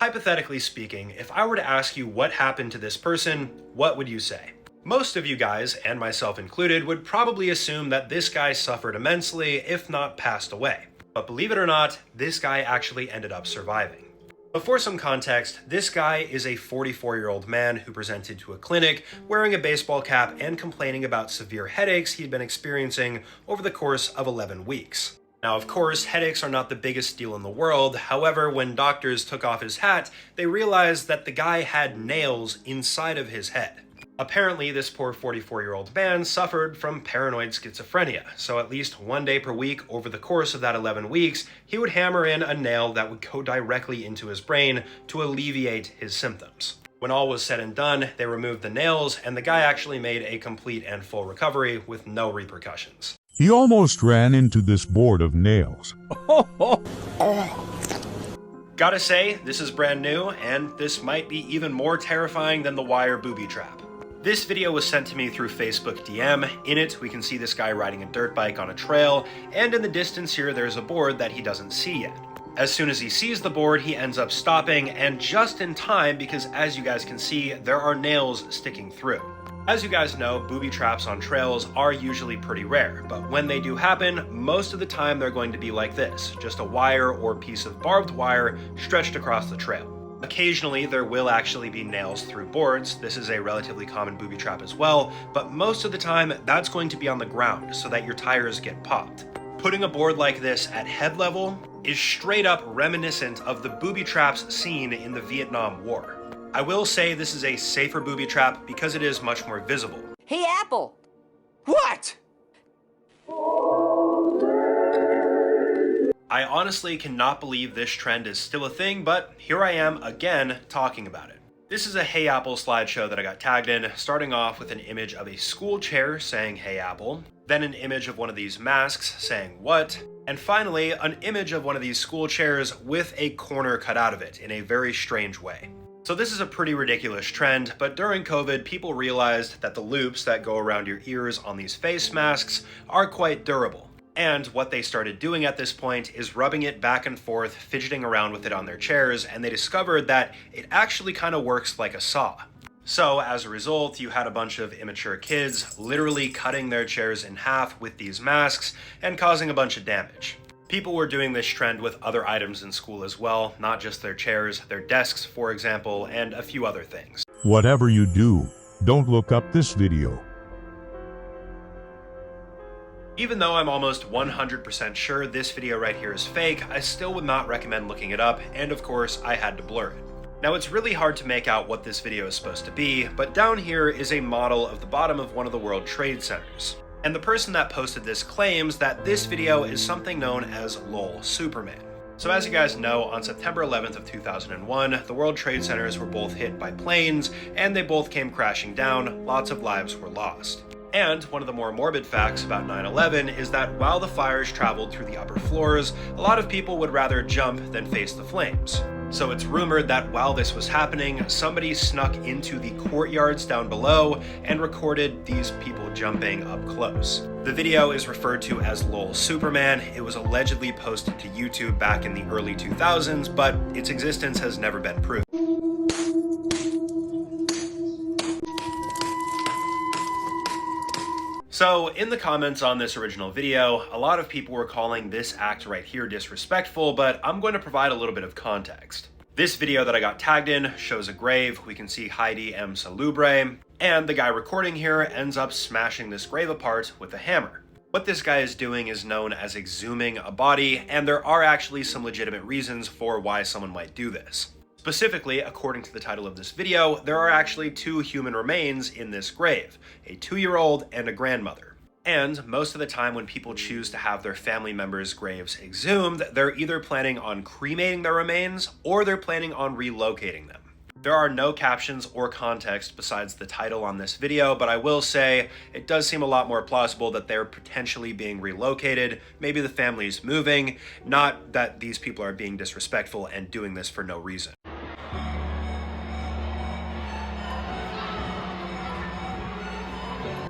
Hypothetically speaking, if I were to ask you what happened to this person, what would you say? Most of you guys, and myself included, would probably assume that this guy suffered immensely, if not passed away. But believe it or not, this guy actually ended up surviving. But for some context, this guy is a 44-year-old man who presented to a clinic wearing a baseball cap and complaining about severe headaches he'd been experiencing over the course of 11 weeks. Now, of course, headaches are not the biggest deal in the world. However, when doctors took off his hat, they realized that the guy had nails inside of his head. Apparently, this poor 44-year-old man suffered from paranoid schizophrenia, so at least one day per week over the course of that 11 weeks, he would hammer in a nail that would go directly into his brain to alleviate his symptoms. When all was said and done, they removed the nails, and the guy actually made a complete and full recovery with no repercussions. He almost ran into this board of nails. Gotta say, this is brand new, and this might be even more terrifying than the wire booby trap. This video was sent to me through Facebook DM. In it, we can see this guy riding a dirt bike on a trail, and in the distance here, there's a board that he doesn't see yet. As soon as he sees the board, he ends up stopping, and just in time, because as you guys can see, there are nails sticking through. As you guys know, booby traps on trails are usually pretty rare, but when they do happen, most of the time they're going to be like this, just a wire or piece of barbed wire stretched across the trail. Occasionally, there will actually be nails through boards. This is a relatively common booby trap as well, but most of the time, that's going to be on the ground so that your tires get popped. Putting a board like this at head level is straight up reminiscent of the booby traps seen in the Vietnam War. I will say this is a safer booby trap because it is much more visible. Hey, Apple! What? I honestly cannot believe this trend is still a thing, but here I am again talking about it. This is a Hey Apple slideshow that I got tagged in, starting off with an image of a school chair saying Hey Apple, then an image of one of these masks saying what, and finally an image of one of these school chairs with a corner cut out of it in a very strange way. So this is a pretty ridiculous trend, but during COVID, people realized that the loops that go around your ears on these face masks are quite durable. And what they started doing at this point is rubbing it back and forth, fidgeting around with it on their chairs, and they discovered that it actually kind of works like a saw. So as a result, you had a bunch of immature kids literally cutting their chairs in half with these masks and causing a bunch of damage. People were doing this trend with other items in school as well, not just their chairs, their desks, for example, and a few other things. Whatever you do, don't look up this video. Even though I'm almost 100% sure this video right here is fake, I still would not recommend looking it up, and of course, I had to blur it. Now, it's really hard to make out what this video is supposed to be, but down here is a model of the bottom of one of the World Trade Centers. And the person that posted this claims that this video is something known as LOL Superman. So as you guys know, on September 11th of 2001, the World Trade Centers were both hit by planes, and they both came crashing down. Lots of lives were lost. And one of the more morbid facts about 9/11 is that while the fires traveled through the upper floors, a lot of people would rather jump than face the flames. So it's rumored that while this was happening, somebody snuck into the courtyards down below and recorded these people jumping up close. The video is referred to as LOL Superman. It was allegedly posted to YouTube back in the early 2000s, but its existence has never been proved. So in the comments on this original video, a lot of people were calling this act right here disrespectful, but I'm going to provide a little bit of context. This video that I got tagged in shows a grave. We can see Heidi M. Salubre, and the guy recording here ends up smashing this grave apart with a hammer. What this guy is doing is known as exhuming a body, and there are actually some legitimate reasons for why someone might do this. Specifically, according to the title of this video, there are actually 2 human remains in this grave, a 2-year-old and a grandmother. And most of the time when people choose to have their family members' graves exhumed, they're either planning on cremating their remains or they're planning on relocating them. There are no captions or context besides the title on this video, but I will say it does seem a lot more plausible that they're potentially being relocated. Maybe the family's moving, not that these people are being disrespectful and doing this for no reason.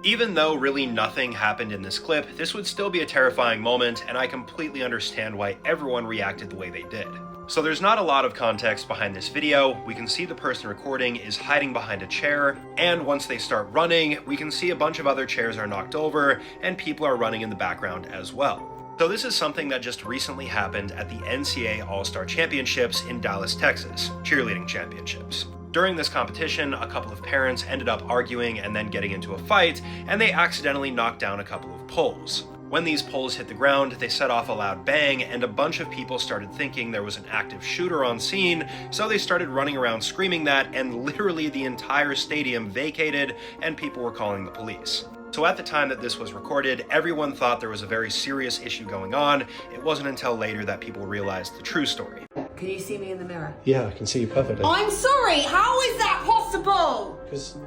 Even though really nothing happened in this clip, this would still be a terrifying moment, and I completely understand why everyone reacted the way they did. So there's not a lot of context behind this video. We can see the person recording is hiding behind a chair, and once they start running, we can see a bunch of other chairs are knocked over, and people are running in the background as well. So this is something that just recently happened at the NCAA All-Star Championships in Dallas, Texas, cheerleading championships. During this competition, a couple of parents ended up arguing and then getting into a fight, and they accidentally knocked down a couple of poles. When these poles hit the ground, they set off a loud bang, and a bunch of people started thinking there was an active shooter on scene, so they started running around screaming that, and literally the entire stadium vacated, and people were calling the police. So at the time that this was recorded, everyone thought there was a very serious issue going on. It wasn't until later that people realized the true story. Can you see me in the mirror? Yeah, I can see you perfectly. I'm sorry, how is that possible? Because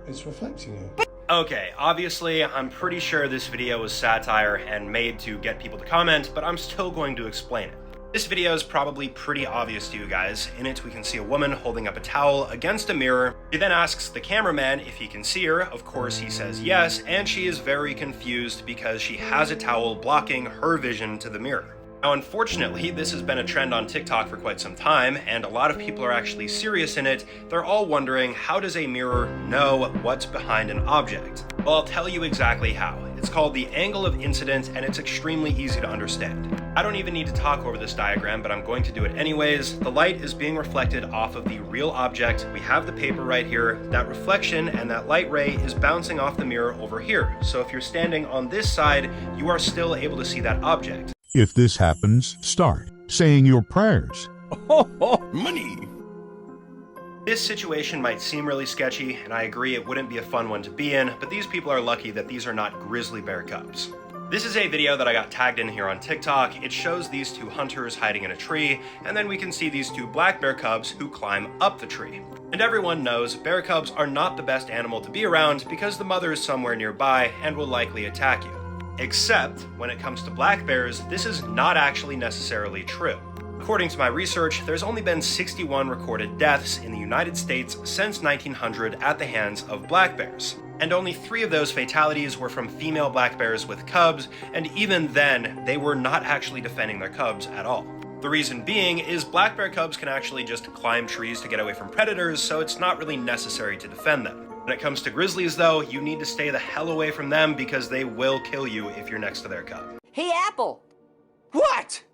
it's reflecting you. Okay, obviously, I'm pretty sure this video was satire and made to get people to comment, but I'm still going to explain it. This video is probably pretty obvious to you guys. In it, we can see a woman holding up a towel against a mirror. She then asks the cameraman if he can see her. Of course, he says yes, and she is very confused because she has a towel blocking her vision to the mirror. Now, unfortunately, this has been a trend on TikTok for quite some time, and a lot of people are actually serious in it. They're all wondering, how does a mirror know what's behind an object? Well, I'll tell you exactly how. It's called the angle of incidence, and it's extremely easy to understand. I don't even need to talk over this diagram, but I'm going to do it anyways. The light is being reflected off of the real object. We have the paper right here. That reflection and that light ray is bouncing off the mirror over here. So if you're standing on this side, you are still able to see that object. If this happens, start saying your prayers. Money. This situation might seem really sketchy, and I agree it wouldn't be a fun one to be in, but these people are lucky that these are not grizzly bear cubs. This is a video that I got tagged in here on TikTok. It shows these 2 hunters hiding in a tree, and then we can see these 2 black bear cubs who climb up the tree. And everyone knows bear cubs are not the best animal to be around because the mother is somewhere nearby and will likely attack you. Except, when it comes to black bears, this is not actually necessarily true. According to my research, there's only been 61 recorded deaths in the United States since 1900 at the hands of black bears. And only 3 of those fatalities were from female black bears with cubs, and even then, they were not actually defending their cubs at all. The reason being is black bear cubs can actually just climb trees to get away from predators, so it's not really necessary to defend them. When it comes to grizzlies though, you need to stay the hell away from them because they will kill you if you're next to their cub. Hey, Apple! What?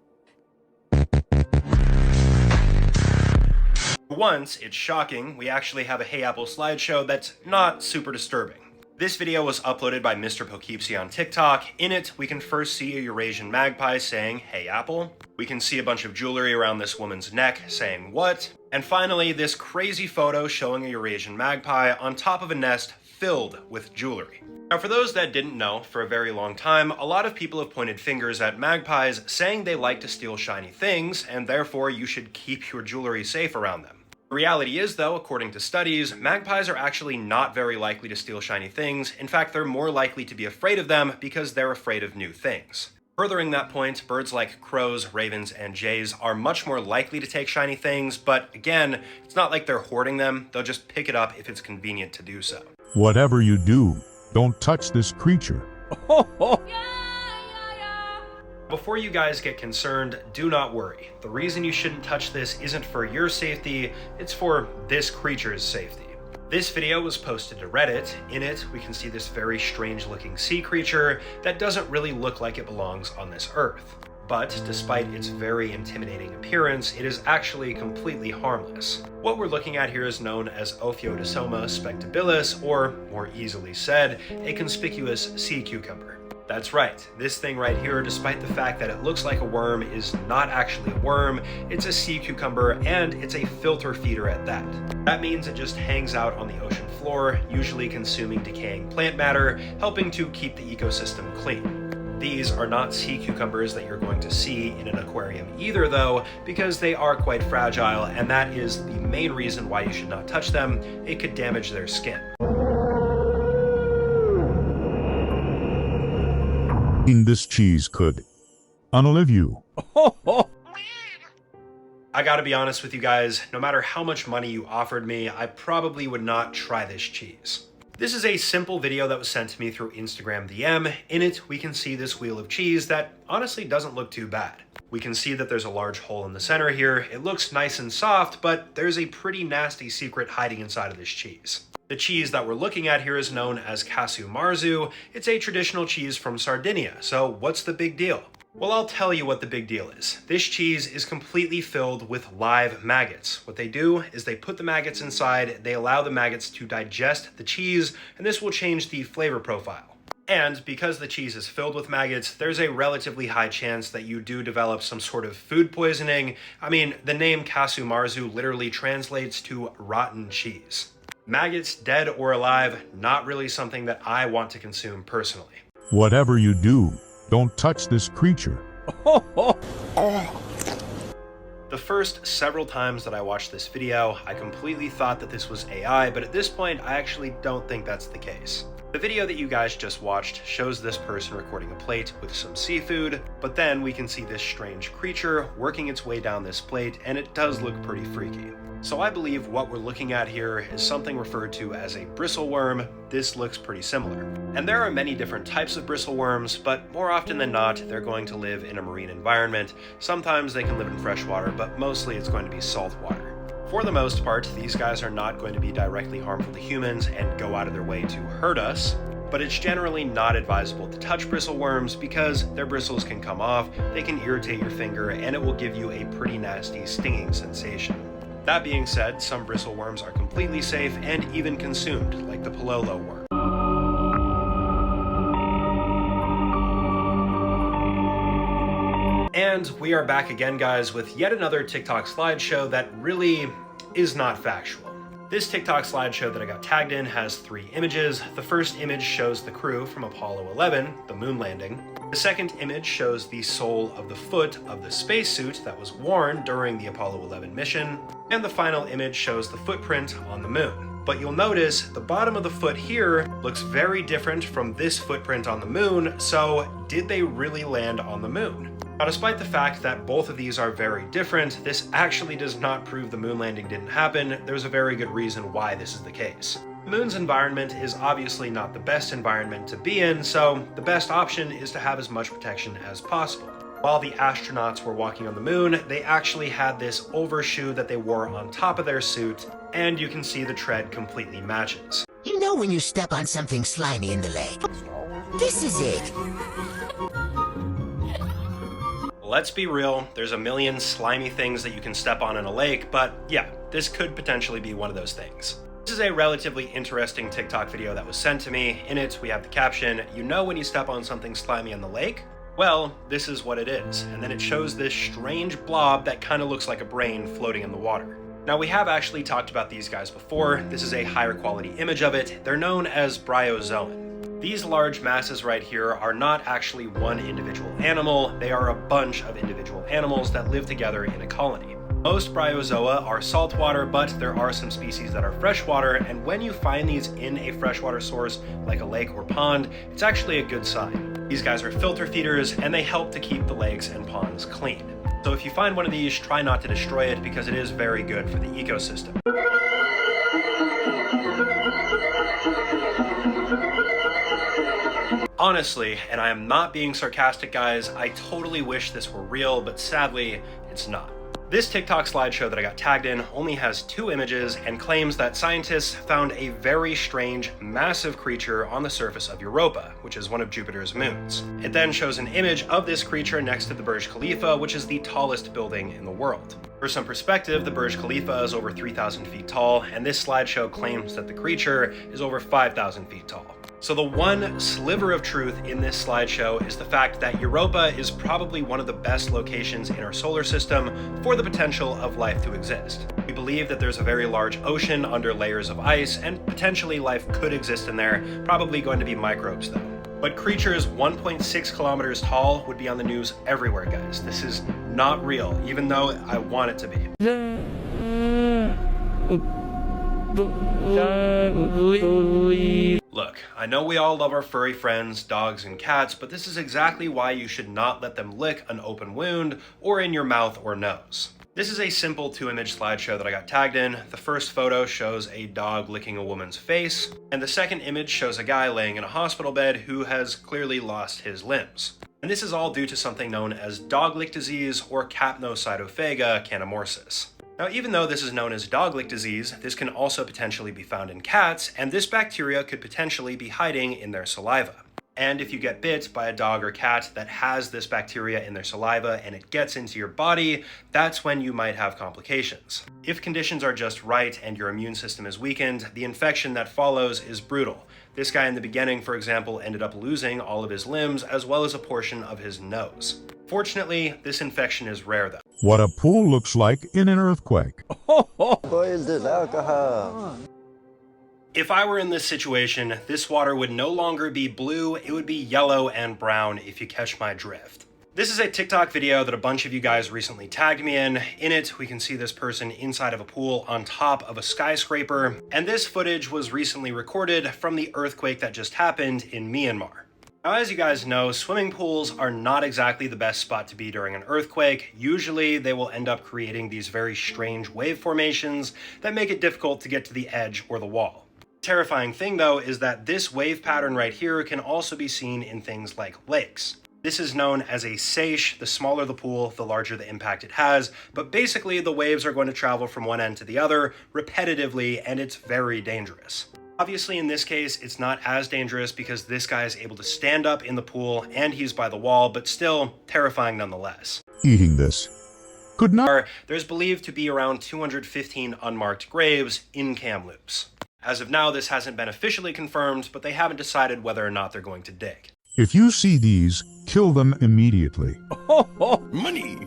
Once, it's shocking, we actually have a Hey Apple slideshow that's not super disturbing. This video was uploaded by Mr. Poughkeepsie on TikTok. In it, we can first see a Eurasian magpie saying, "Hey Apple." We can see a bunch of jewelry around this woman's neck saying, "What?" And finally, this crazy photo showing a Eurasian magpie on top of a nest filled with jewelry. Now, for those that didn't know, for a very long time, a lot of people have pointed fingers at magpies saying they like to steal shiny things, and therefore you should keep your jewelry safe around them. The reality is, though, according to studies, magpies are actually not very likely to steal shiny things. In fact, they're more likely to be afraid of them because they're afraid of new things. Furthering that point, birds like crows, ravens, and jays are much more likely to take shiny things, but again, it's not like they're hoarding them. They'll just pick it up if it's convenient to do so. Whatever you do, don't touch this creature. Before you guys get concerned, do not worry. The reason you shouldn't touch this isn't for your safety, it's for this creature's safety. This video was posted to Reddit. In it, we can see this very strange looking sea creature that doesn't really look like it belongs on this earth. But despite its very intimidating appearance, it is actually completely harmless. What we're looking at here is known as Ophiodysoma spectabilis, or more easily said, a conspicuous sea cucumber. That's right, this thing right here, despite the fact that it looks like a worm, is not actually a worm, it's a sea cucumber, and it's a filter feeder at that. That means it just hangs out on the ocean floor, usually consuming decaying plant matter, helping to keep the ecosystem clean. These are not sea cucumbers that you're going to see in an aquarium either though, because they are quite fragile, and that is the main reason why you should not touch them. It could damage their skin. This cheese could unalive you. I gotta be honest with you guys, no matter how much money you offered me, I probably would not try this cheese. This is a simple video that was sent to me through Instagram DM. In it, we can see this wheel of cheese that honestly doesn't look too bad. We can see that there's a large hole in the center here. It looks nice and soft, but there's a pretty nasty secret hiding inside of this cheese. The cheese that we're looking at here is known as casu marzu. It's a traditional cheese from Sardinia, so what's the big deal? Well, I'll tell you what the big deal is. This cheese is completely filled with live maggots. What they do is they put the maggots inside, they allow the maggots to digest the cheese, and this will change the flavor profile. And because the cheese is filled with maggots, there's a relatively high chance that you do develop some sort of food poisoning. I mean, the name casu marzu literally translates to rotten cheese. Maggots, dead or alive, not really something that I want to consume personally. Whatever you do, don't touch this creature. The first several times that I watched this video, I completely thought that this was AI, but at this point, I actually don't think that's the case. The video that you guys just watched shows this person recording a plate with some seafood, but then we can see this strange creature working its way down this plate, and it does look pretty freaky. So I believe what we're looking at here is something referred to as a bristleworm. This looks pretty similar. And there are many different types of bristleworms, but more often than not, they're going to live in a marine environment. Sometimes they can live in freshwater, but mostly it's going to be saltwater. For the most part, these guys are not going to be directly harmful to humans and go out of their way to hurt us, but it's generally not advisable to touch bristleworms because their bristles can come off, they can irritate your finger, and it will give you a pretty nasty stinging sensation. That being said, some bristleworms are completely safe and even consumed, like the Pololo worm. And we are back again, guys, with yet another TikTok slideshow that really is not factual. This TikTok slideshow that I got tagged in has 3 images. The first image shows the crew from Apollo 11, the moon landing. The second image shows the sole of the foot of the spacesuit that was worn during the Apollo 11 mission. And the final image shows the footprint on the moon. But you'll notice the bottom of the foot here looks very different from this footprint on the moon, so did they really land on the moon? Now, despite the fact that both of these are very different, this actually does not prove the moon landing didn't happen. There's a very good reason why this is the case. The moon's environment is obviously not the best environment to be in, so the best option is to have as much protection as possible. While the astronauts were walking on the moon, they actually had this overshoe that they wore on top of their suit, and you can see the tread completely matches. You know when you step on something slimy in the lake? This is it. Let's be real, there's a million slimy things that you can step on in a lake, but yeah, this could potentially be one of those things. This is a relatively interesting TikTok video that was sent to me. In it, we have the caption, "You know when you step on something slimy in the lake? Well, this is what it is." And then it shows this strange blob that kind of looks like a brain floating in the water. Now, we have actually talked about these guys before. This is a higher quality image of it. They're known as bryozoan. These large masses right here are not actually one individual animal. They are a bunch of individual animals that live together in a colony. Most bryozoa are saltwater, but there are some species that are freshwater, and when you find these in a freshwater source, like a lake or pond, it's actually a good sign. These guys are filter feeders, and they help to keep the lakes and ponds clean. So if you find one of these, try not to destroy it because it is very good for the ecosystem. Honestly, and I am not being sarcastic, guys, I totally wish this were real, but sadly, it's not. This TikTok slideshow that I got tagged in only has 2 images and claims that scientists found a very strange, massive creature on the surface of Europa, which is one of Jupiter's moons. It then shows an image of this creature next to the Burj Khalifa, which is the tallest building in the world. For some perspective, the Burj Khalifa is over 3,000 feet tall, and this slideshow claims that the creature is over 5,000 feet tall. So the one sliver of truth in this slideshow is the fact that Europa is probably one of the best locations in our solar system for the potential of life to exist. We believe that there's a very large ocean under layers of ice, and potentially life could exist in there, probably going to be microbes though. But creatures 1.6 kilometers tall would be on the news everywhere, guys. This is not real, even though I want it to be. Look, I know we all love our furry friends, dogs and cats, but this is exactly why you should not let them lick an open wound or in your mouth or nose. This is a simple 2-image slideshow that I got tagged in. The first photo shows a dog licking a woman's face, and the second image shows a guy laying in a hospital bed who has clearly lost his limbs. And this is all due to something known as dog lick disease or Capnocytophaga canamorsis. Now, even though this is known as dog lick disease, this can also potentially be found in cats, and this bacteria could potentially be hiding in their saliva. And if you get bit by a dog or cat that has this bacteria in their saliva and it gets into your body, that's when you might have complications. If conditions are just right and your immune system is weakened, the infection that follows is brutal. This guy in the beginning, for example, ended up losing all of his limbs as well as a portion of his nose. Fortunately, this infection is rare though. What a pool looks like in an earthquake. If I were in this situation, this water would no longer be blue, it would be yellow and brown, if you catch my drift. This is a TikTok video that a bunch of you guys recently tagged me in. In it, we can see this person inside of a pool on top of a skyscraper, and this footage was recently recorded from the earthquake that just happened in Myanmar. Now, as you guys know, swimming pools are not exactly the best spot to be during an earthquake. Usually, they will end up creating these very strange wave formations that make it difficult to get to the edge or the wall. Terrifying thing though is that this wave pattern right here can also be seen in things like lakes. This is known as a seiche. The smaller the pool, the larger the impact it has, but basically the waves are going to travel from one end to the other repetitively, and it's very dangerous. Obviously in this case, it's not as dangerous because this guy is able to stand up in the pool and he's by the wall, but still terrifying nonetheless. Eating this could not. There's believed to be around 215 unmarked graves in Kamloops. As of now, this hasn't been officially confirmed, but they haven't decided whether or not they're going to dig. If you see these, kill them immediately. Money!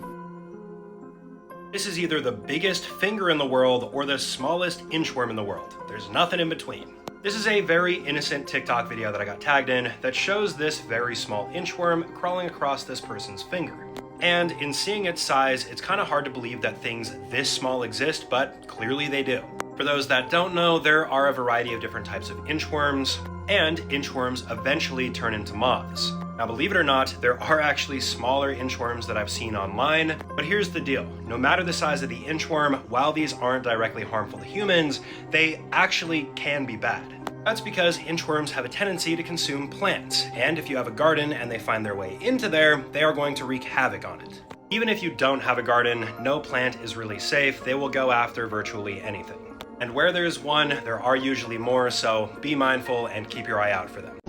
This is either the biggest finger in the world or the smallest inchworm in the world. There's nothing in between. This is a very innocent TikTok video that I got tagged in that shows this very small inchworm crawling across this person's finger. And in seeing its size, it's kind of hard to believe that things this small exist, but clearly they do. For those that don't know, there are a variety of different types of inchworms, and inchworms eventually turn into moths. Now, believe it or not, there are actually smaller inchworms that I've seen online, but here's the deal. No matter the size of the inchworm, while these aren't directly harmful to humans, they actually can be bad. That's because inchworms have a tendency to consume plants, and if you have a garden and they find their way into there, they are going to wreak havoc on it. Even if you don't have a garden, no plant is really safe. They will go after virtually anything. And where there's one, there are usually more, so be mindful and keep your eye out for them.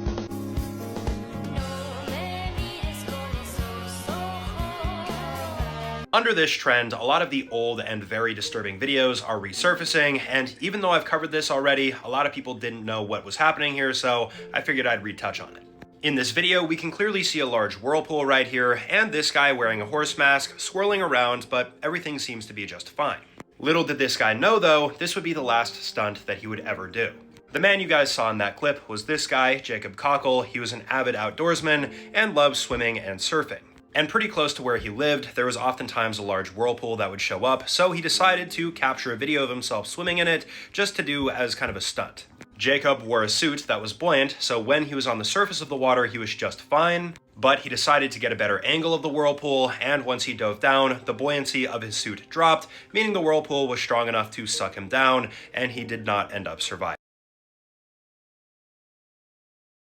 Under this trend, a lot of the old and very disturbing videos are resurfacing, and even though I've covered this already, a lot of people didn't know what was happening here, so I figured I'd retouch on it. In this video, we can clearly see a large whirlpool right here, and this guy wearing a horse mask swirling around, but everything seems to be just fine. Little did this guy know though, this would be the last stunt that he would ever do. The man you guys saw in that clip was this guy, Jacob Cockle. He was an avid outdoorsman and loved swimming and surfing. And pretty close to where he lived, there was oftentimes a large whirlpool that would show up, so he decided to capture a video of himself swimming in it just to do as kind of a stunt. Jacob wore a suit that was buoyant, so when he was on the surface of the water, he was just fine, but he decided to get a better angle of the whirlpool, and once he dove down, the buoyancy of his suit dropped, meaning the whirlpool was strong enough to suck him down, and he did not end up surviving.